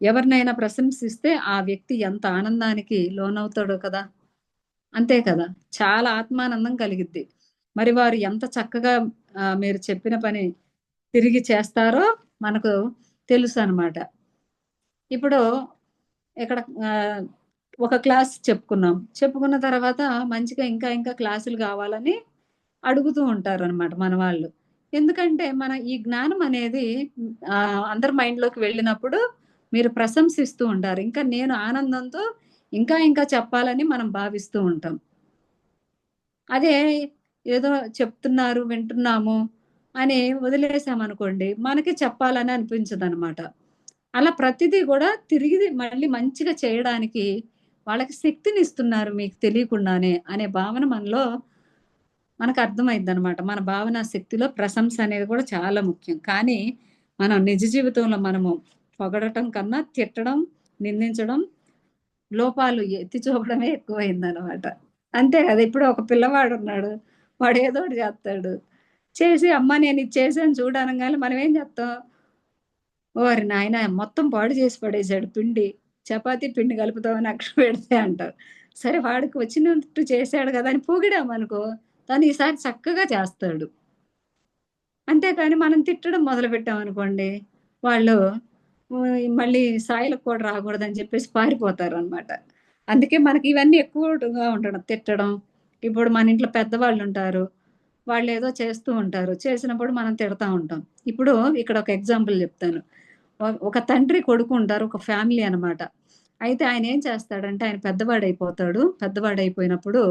ఎవరినైనా ప్రశంసిస్తే ఆ వ్యక్తి ఎంత ఆనందానికి లోనవుతాడో కదా! అంతే కదా! చాలా ఆత్మానందం కలిగిద్ది. మరి వారు ఎంత చక్కగా మీరు చెప్పిన పని తిరిగి చేస్తారో మనకు తెలుసనమాట. ఇప్పుడు ఇక్కడ ఒక క్లాస్ చెప్పుకున్నాం. చెప్పుకున్న తర్వాత మంచిగా ఇంకా క్లాసులు కావాలని అడుగుతూ ఉంటారనమాట మన వాళ్ళు. ఎందుకంటే మన ఈ జ్ఞానం అనేది అందరి మైండ్‌లోకి వెళ్ళినప్పుడు మీరు ప్రశంసిస్తూ ఉంటారు. ఇంకా నేను ఆనందంతో ఇంకా చెప్పాలని మనం భావిస్తూ ఉంటాం. అదే ఏదో చెప్తున్నారు, వింటున్నాము అని వదిలేసామనుకోండి, మనకి చెప్పాలని అనిపించదనమాట. అలా ప్రతిదీ గూడా తిరిగి మళ్ళీ మంచిగా చేయడానికి వాళ్ళకి శక్తినిస్తున్నారు మీకు తెలియకుండానే అనే భావన మనలో మనకర్థమైద్దనమాట. మన భావనా శక్తిలో ప్రశంస అనేది కూడా చాలా ముఖ్యం. కానీ మనం నిజ జీవితంలో మనము పొగడటం కన్నా తిట్టడం, నిందించడం, లోపాలు ఎత్తి చూపడమే ఎక్కువయిందనమాట. అంతే గదా! ఇప్పుడు ఒక పిల్లవాడున్నాడు. వాడు ఏదో ఒకటి జేత్తాడు. చేసి అమ్మ నేనిది చేశాను చూడు అనంగానే మనం ఏం జేత్తాం? ఓరి నాయనా! మొత్తం పాడు చేసి పడేసాడు పిండి. చపాతీ పిండి కలుపుతామని అక్కడ పెడితే అంటావు. సరే వాడికి వచ్చినట్టు చేశాడు గదా! అని పొగిడామనుకో, తను ఈసారి చక్కగా చేస్తాడు. అంతేకాని మనం తిట్టడం మొదలుపెట్టామనుకోండి, వాళ్ళు మళ్ళీ స్థాయిలకు కూడా రాకూడదని చెప్పేసి పారిపోతారనమాట. అందుకే మనకి ఇవన్నీ ఎక్కువగా ఉండడం. తిట్టడం, ఇప్పుడు మన ఇంట్లో పెద్దవాళ్ళుంటారు. వాళ్ళేదో చేస్తూ ఉంటారు. చేసినప్పుడు మనం తిడతా ఉంటాం. ఇప్పుడు ఇక్కడ ఒక ఎగ్జాంపుల్ జెప్తాను. ఒక తండ్రి, కొడుకు ఉంటారు. ఒక ఫ్యామిలీ అనమాట. అయితే ఆయనేం చేస్తాడంటే ఆయన పెద్దవాడైపోతాడు. పెద్దవాడైపోయినప్పుడు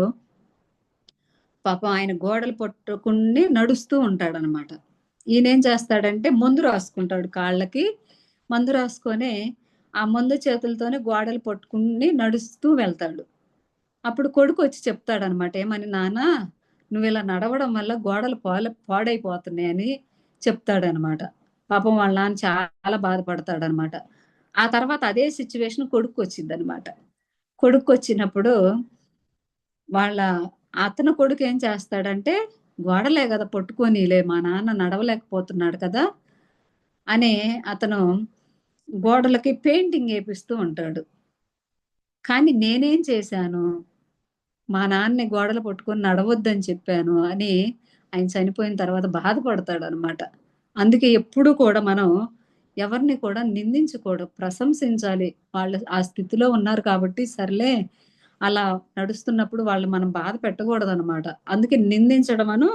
పాపం ఆయన గోడలు పట్టుకుని నడుస్తూ ఉంటాడనమాట. ఈయనేం చేస్తాడంటే మందు రాసుకుంటాడు కాళ్ళకి. మందు రాసుకొని, ఆ మందు చేతులతోనే గోడలు పట్టుకుని నడుస్తూ వెళ్తాడు. అప్పుడు కొడుకొచ్చి చెప్తాడనమాట. ఏమని, "నాన్న నువ్విలా నడవడం వల్ల గోడలు పాడైపోతున్నాయని" చెప్తాడనమాట. పాపం వాళ్ళ నాన్న చాలా బాధపడతాడనమాట. ఆ తర్వాత అదే సిట్యుయేషన్ కొడుక్కొచ్చిద్దనమాట. కొడుక్కొచ్చినప్పుడు వాళ్ళ అతను కొడుకేం చేస్తాడంటే, గోడలే గదా పట్టుకోనీలే మా నాన్న నడవలేకపోతున్నాడు కదా! అని అతను గోడలకి పెయింటింగ్ ఏపిస్తూ ఉంటాడు. కానీ నేనేం చేశాను, మా నాన్నని గోడలు పట్టుకొని నడవొద్దని చెప్పాను అని ఆయన చనిపోయిన తర్వాత బాధపడతాడనమాట. అందుకే ఎప్పుడు కూడా మనం ఎవరిని కూడా నిందించకూడదు. ప్రశంసించాలి. వాళ్ళు ఆ స్థితిలో ఉన్నారు కాబట్టి సర్లే అలా నడుస్తున్నప్పుడు వాళ్ళు మనం బాధ పెట్టకూడదనమాట. అందుకే నిందించడమను,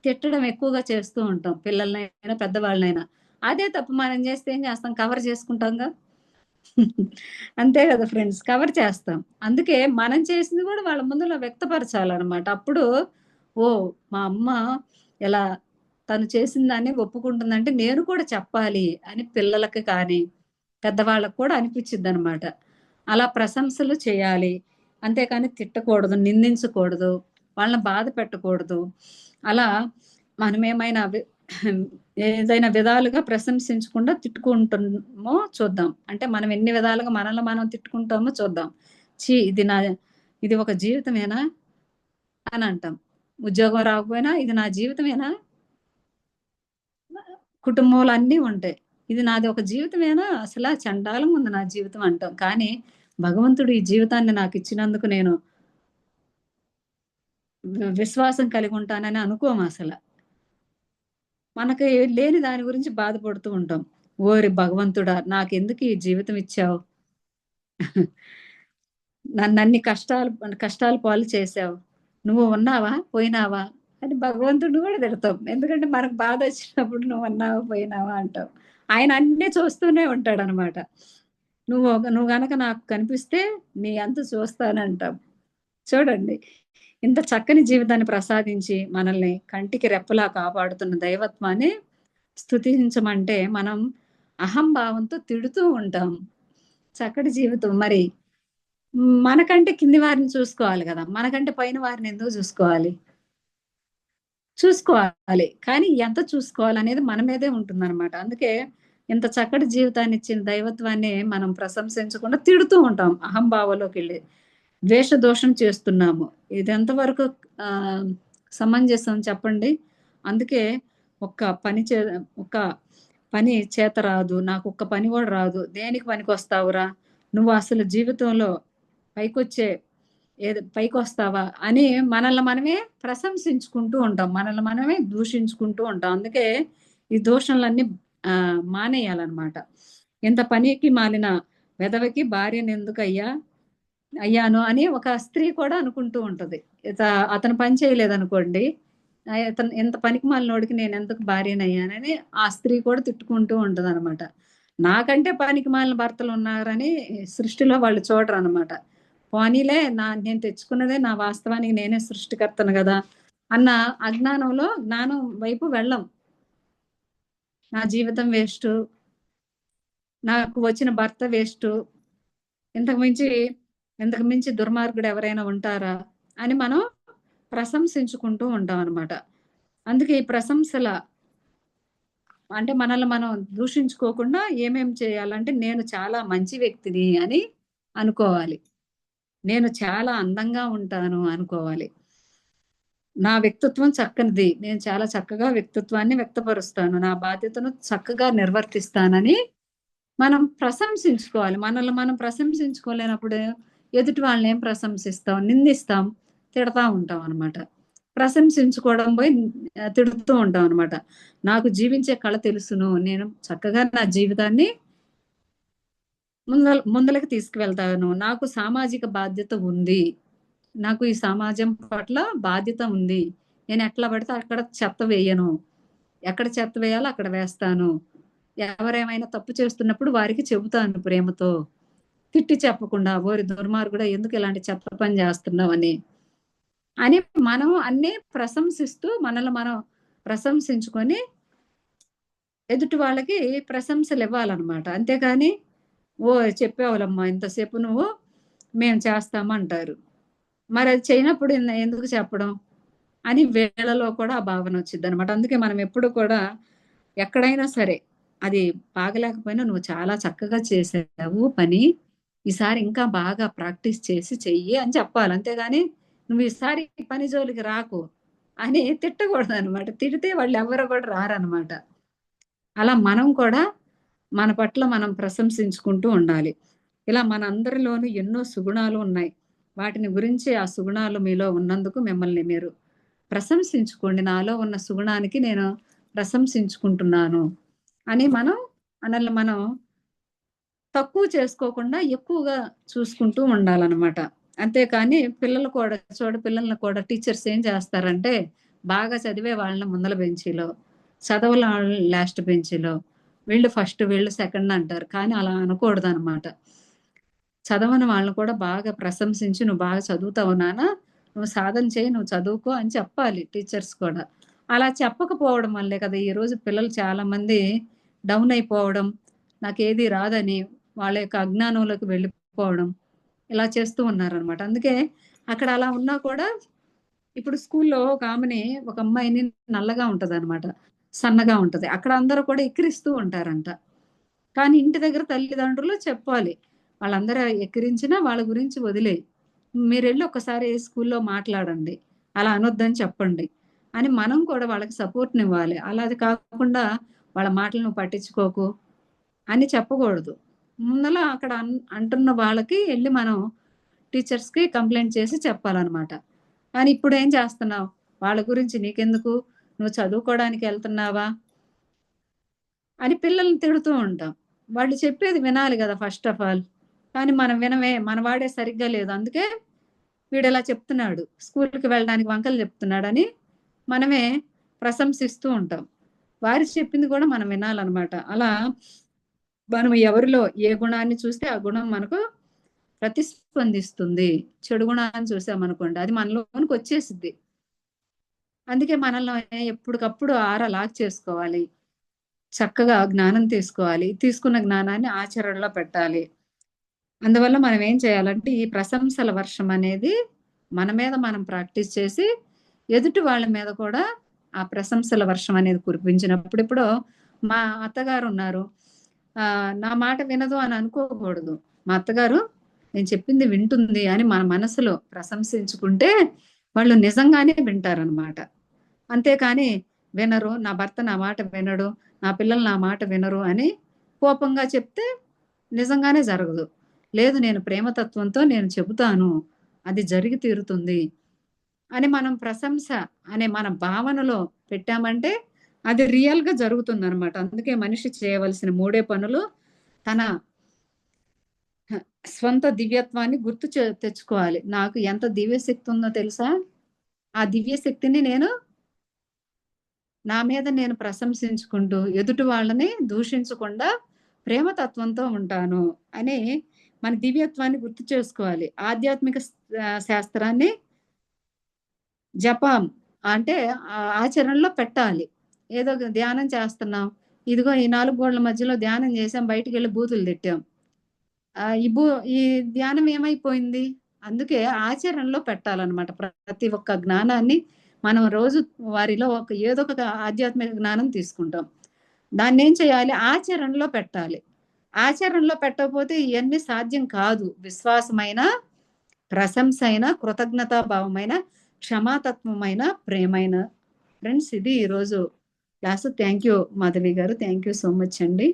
తిట్టడం ఎక్కువగా చేస్తూ ఉంటాం. పిల్లలనైనా, పెద్దవాళ్ళనైనా. అదే తప్పు మనం చేస్తే ఏం చేస్తాం? కవర్ చేసుకుంటాంగా. అంతే కదా ఫ్రెండ్స్. కవర్ చేస్తాం. అందుకే మనం చేసింది గూడా వాళ్ళ ముందులో వ్యక్తపరచాలనమాట. అప్పుడు ఓహ్! మా అమ్మ ఇలా తను చేసిన దాన్ని ఒప్పుకుంటుందంటే నేను కూడా చెప్పాలి అని పిల్లలకి కానీ, పెద్దవాళ్ళకి కూడా అనిపిచ్చిద్దనమాట. అలా ప్రశంసలు చేయాలి. అంతేకాని తిట్టకూడదు, నిందించకూడదు, వాళ్ళని బాధ పెట్టకూడదు. అలా మనమేమైనా ఏదైనా విధాలుగా ప్రశంసించకుండా తిట్టుకుంటున్నామో చూద్దాం. అంటే మనం ఎన్ని విధాలుగా మనల్ని మనం తిట్టుకుంటామో చూద్దాం. ఛీ! ఇది ఒక జీవితమేనా అని అంటాం. ఉద్యోగం రాకపోయినా ఇది నా జీవితమేనా? కుటుంబంలో అన్నీ ఉంటాయి. ఇది నాది ఒక జీవితమేనా? అసలా చండాలంగా ఉంది నా జీవితం అంటాం. కానీ భగవంతుడు ఈ జీవితాన్ని నాకిచ్చినందుకు నేను విశ్వాసం కలిగి ఉంటానని అనుకోమసల. మనకి లేని దాని గురించి బాధపడుతూ ఉంటాం. ఓరి భగవంతుడా! నాకెందుకు ఈ జీవితం ఇచ్చావు? నన్నన్ని కష్టాల పాలు చేశావు. నువ్వు ఉన్నావా? పోయినావా? అని భగవంతుడిని గూడా తిడతాం. ఎందుకంటే మనకు బాధొచ్చినప్పుడు నువ్వున్నావా? పోయినావా? అంటాం. ఆయన అన్నీ చూస్తూనే ఉంటాడనమాట. నువ్వు గనక నాకు కనిపిస్తే నీ అంతు చూస్తానంటాం. చూడండి. ఇంత చక్కని జీవితాన్ని ప్రసాదించి మనల్ని కంటికి రెప్పలా కాపాడుతున్న దైవత్వాన్ని స్తుతించమంటే మనం అహంభావంతో తిడుతూ ఉంటాం. చక్కటి జీవితం మరి మనకంటే కింది వారిని చూసుకోవాలి గదా! మనకంటే పైన వారిని ఎందుకు చూసుకోవాలి? చూసుకోవాలి. కానీ ఎంత చూసుకోవాలనేది మన మీదే ఉంటుందనమాట. అందుకే ఇంత చక్కటి జీవితాన్నిచ్చిన దైవత్వాన్ని మనం ప్రశంసించకుండా తిడుతూ ఉంటాం అహంభావంలోకెళ్ళి. ద్వేషదోషం చేస్తున్నాము. ఇది ఎంతవరకు ఆహ్, సమంజసం చెప్పండి? అందుకే ఒక్క పని చే ఒక పని చేత రాదు. నాకొక్క పని గూడా రాదు. దేనికి పనికొస్తావురా? నువ్వు అసలు జీవితంలో పైకొచ్చే పైకొస్తావా? అని మనల్ని మనమే ప్రశంసించుకుంటూ ఉంటాం. మనల్ని మనమే దూషించుకుంటూ ఉంటాం. అందుకే ఈ దూషణలన్నీ మానేయాలనమాట. ఇంత పనికి మాలిన వెధవకి భార్యనెందుకయ్యా అయ్యాను అని ఒక స్త్రీ కూడా అనుకుంటూ ఉంటది. ఇత అతను పని చేయలేదనుకోండి. ఇతను ఇంత పనికిమాలినోడికి నేనెందుకు భార్యనయ్యానని ఆ స్త్రీ కూడా తిట్టుకుంటూ ఉంటదనమాట. నాకంటే పనికిమాలిన భర్తలున్నారని సృష్టిలో వాళ్ళు చూడరనమాట. పోనీలే నేను తెచ్చుకున్నదే నా వాస్తవానికి నేనే సృష్టికర్తను గదా! అన్న అజ్ఞానంలో జ్ఞానం వైపు వెళ్ళం. నా జీవితం వేస్టు. నాకు వచ్చిన భర్త వేస్టు. ఇంతకు మించి ఇంతకు మించి దుర్మార్గుడు ఎవరైనా ఉంటారా? అని మనం ప్రశంసించుకుంటూ ఉంటామనమాట. అందుకే ఈ ప్రశంసల అంటే మనల్ని మనం దూషించుకోకుండా ఏమేం చేయాలంటే, నేను చాలా మంచి వ్యక్తిని అని అనుకోవాలి. నేను చాలా అందంగా ఉంటాను అనుకోవాలి. నా వ్యక్తిత్వం చక్కనిది. నేను చాలా చక్కగా వ్యక్తిత్వాన్ని వ్యక్తపరుస్తాను. నా బాధ్యతను చక్కగా నిర్వర్తిస్తానని మనం ప్రశంసించుకోవాలి. మనల్ని మనం ప్రశంసించుకోలేనప్పుడు ఎదుటి వాళ్ళని ఏం ప్రశంసిస్తాం? నిందిస్తాం, తిడతా ఉంటాం అనమాట. ప్రశంసించుకోవడం పోయి తిడుతూ ఉంటాం అనమాట. నాకు జీవించే కళ తెలుసును. నేను చక్కగా నా జీవితాన్ని ముందలకి తీసుకువెళ్తాను. నాకు సామాజిక బాధ్యత ఉంది. నాకు ఈ సమాజం పట్ల బాధ్యత ఉంది. నేను ఎట్లా పడితే అక్కడ చెత్త వేయను. ఎక్కడ చెత్త వేయాలో అక్కడ వేస్తాను. ఎవరేమైనా తప్పు చేస్తున్నప్పుడు వారికి చెబుతాను ప్రేమతో. తిట్టి చెప్పకుండా, "ఓరి దుర్మార్గుడా! ఎందుకు ఇలాంటి చెత్త పని చేస్తున్నావని." అని మనం అన్నీ ప్రశంసిస్తూ మనల్ని మనం ప్రశంసించుకొని ఎదుటి వాళ్ళకి ప్రశంసలివ్వాలనమాట. అంతేగాని, "ఓహ్! చెప్పావులమ్మా ఇంతసేపు నువ్వు. మేము చేస్తాము" అంటారు. మరది చేయనప్పుడు ఎందుకు చెప్పడం? అని వీళ్ళలో కూడా ఆ భావనొచ్చిద్దనమాట. అందుకే మనం ఎప్పుడు కూడా ఎక్కడైనా సరే, అది బాగలేకపోయినా "నువ్వు చాలా చక్కగా చేసావు పని. ఈసారి ఇంకా బాగా ప్రాక్టీస్ చేసి చెయ్యి" అని చెప్పాలి. అంతేగాని "నువ్వు ఈసారి పని జోలికి రాకు" అని తిట్టకూడదనమాట. తిడితే వాళ్ళెవ్వరు కూడా రారనమాట. అలా మనం కూడా మన పట్ల మనం ప్రశంసించుకుంటూ ఉండాలి. ఇలా మనందరిలోనూ ఎన్నో సుగుణాలు ఉన్నాయి. వాటిని గురించి ఆ సుగుణాలు మీలో ఉన్నందుకు మిమ్మల్ని మీరు ప్రశంసించుకోండి. నాలో ఉన్న సుగుణానికి నేను ప్రశంసించుకుంటున్నాను అని మనం మనల్ని మనం తక్కువ చేసుకోకుండా ఎక్కువగా చూసుకుంటూ ఉండాలనమాట. అంతేకాని పిల్లలు కూడా పిల్లల్ని కూడా టీచర్స్ ఏం చేస్తారంటే, బాగా చదివే వాళ్ళని ముందల బెంచీలో, చదవని వాళ్ళని లాస్ట్ బెంచీలో, వీళ్ళు ఫస్ట్, వీళ్ళు సెకండ్ అంటారు. కానీ అలా అనకూడదనమాట. చదవని వాళ్ళని కూడా బాగా ప్రశంసించి, "నువ్వు బాగా చదువుతావు నాన్న. నువ్వు సాధన చెయ్యి. నువ్వు చదువుకో" అని చెప్పాలి టీచర్స్ కూడా. అలా చెప్పకపోవడం వల్లే కదా ఈరోజు పిల్లలు చాలామంది డౌన్ అయిపోవడం, నాకేది రాదని వాళ్ళ యొక్క అజ్ఞానంలోకి వెళ్ళిపోవడం, ఇలా చేస్తూ ఉన్నారనమాట. అందుకే అక్కడ అలా ఉన్నా కూడా ఇప్పుడు స్కూల్లో ఒక ఆమెని, ఒక అమ్మాయిని నల్లగా ఉంటదనమాట. సన్నగా ఉంటది. అక్కడ అందరూ కూడా ఎక్కిరిస్తూ ఉంటారంట. కానీ ఇంటి దగ్గర తల్లిదండ్రులు చెప్పాలి. వాళ్ళందరూ ఎక్కిరించినా వాళ్ళ గురించి వదిలేయి. మీరెళ్లి ఒక్కసారి స్కూల్లో మాట్లాడండి. అలా అనొద్దని చెప్పండి. అని మనం కూడా వాళ్ళకి సపోర్ట్‌నివ్వాలి. అలాది కాకుండా వాళ్ళ మాటలు నువ్వు పట్టించుకోకు అని చెప్పకూడదు. ముందల అక్కడ అంటున్న వాళ్ళకి ఎళ్లి మనం టీచర్స్‌కి కంప్లెయింట్ చేసి చెప్పాలనమాట. కానీ ఇప్పుడేం చేస్తున్నావు? వాళ్ళ గురించి నీకెందుకు? నువ్వు చదువుకోవడానికెళ్తున్నావా? అని పిల్లల్ని తిడుతూ ఉంటాం. వాళ్ళు చెప్పేది వినాలి గదా! First of all. కానీ మనం వినమే. మన వాడే సరిగ్గా లేదు. అందుకే వీడిలా చెప్తున్నాడు. స్కూలుకి వెళ్ళడానికి వంకలు చెప్తున్నాడని మనమే ప్రశంసిస్తూ ఉంటాం. వారు చెప్పింది గూడా మనం వినాలనమాట. అలా మనం ఎవరిలో ఏ గుణాన్ని చూస్తే ఆ గుణం మనకు ప్రతిస్పందిస్తుంది. చెడు గుణాన్ని చూసామనుకోండి అది మనలోనికొచ్చేసిద్ది. అందుకే మనల్ని ఎప్పటికప్పుడు ఆరా లాగ్ చేసుకోవాలి. చక్కగా జ్ఞానం తీసుకోవాలి. తీసుకున్న జ్ఞానాన్ని ఆచరణలో పెట్టాలి. అందువల్ల మనం ఏం చేయాలంటే, ఈ ప్రశంసల వర్షం అనేది మన మీద మనం ప్రాక్టీస్ చేసి, ఎదుటి వాళ్ళ మీద కూడా ఆ ప్రశంసల వర్షం అనేది కురిపించినప్పుడు ఇప్పుడు మా అత్తగారున్నారు. నా మాట వినదు అని అనుకోకూడదు. మా అత్తగారు నేను చెప్పింది వింటుంది అని మన మనసులో ప్రశంసించుకుంటే, వాళ్ళు నిజంగానే వింటారనమాట. అంతేకాని వినరు. నా భర్త నా మాట వినడు. నా పిల్లలు నా మాట వినరు అని కోపంగా చెప్తే నిజంగానే జరగదు. లేదు నేను ప్రేమతత్వంతో నేను చెబుతాను. అది జరిగి తీరుతుంది. అని మనం ప్రశంస అనే మన భావనలో పెట్టామంటే అది రియల్‌గా జరుగుతుందనమాట. అందుకే మనిషి చేయవలసిన మూడే పనులు తన స్వంత దివ్యత్వాన్ని గుర్తు తెచ్చుకోవాలి. నాకు ఎంత దివ్య శక్తి ఉందో తెలుసా? ఆ దివ్య శక్తిని నేను నా మీద నేను ప్రశంసించుకుంటూ, ఎదుటి వాళ్ళని దూషించకుండా ప్రేమతత్వంతో ఉంటాను అని మన దివ్యత్వాన్ని గుర్తు చేసుకోవాలి. ఆధ్యాత్మిక శాస్త్రాన్ని జపం అంటే ఆచరణలో పెట్టాలి. ఏదో ధ్యానం చేస్తున్నాం. ఇదిగో ఈ 4 గోడల మధ్యలో ధ్యానం చేసాం. బయటికెళ్ళి బూతులు తిట్టాం. ఆహ్, ఈ బూ ఈ ధ్యానం ఏమైపోయింది? అందుకే ఆచరణలో పెట్టాలనమాట. ప్రతి ఒక్క జ్ఞానాన్ని మనం రోజు వారిలో ఏదో ఒక ఆధ్యాత్మిక జ్ఞానం తీసుకుంటాం. దాన్నేం చేయాలి? ఆచరణలో పెట్టాలి. ఆచరణలో పెట్టకపోతే ఇయన్నీ సాధ్యం కాదు. విశ్వాసమైన, ప్రశంసైన, కృతజ్ఞతా భావమైన, క్షమాతత్వమైన, ప్రేమైన. ఫ్రెండ్స్ ఇది ఈరోజు క్లాసు. థాంక్ యూ మాధవి గారు. థాంక్ యూ సో మచ్ అండి.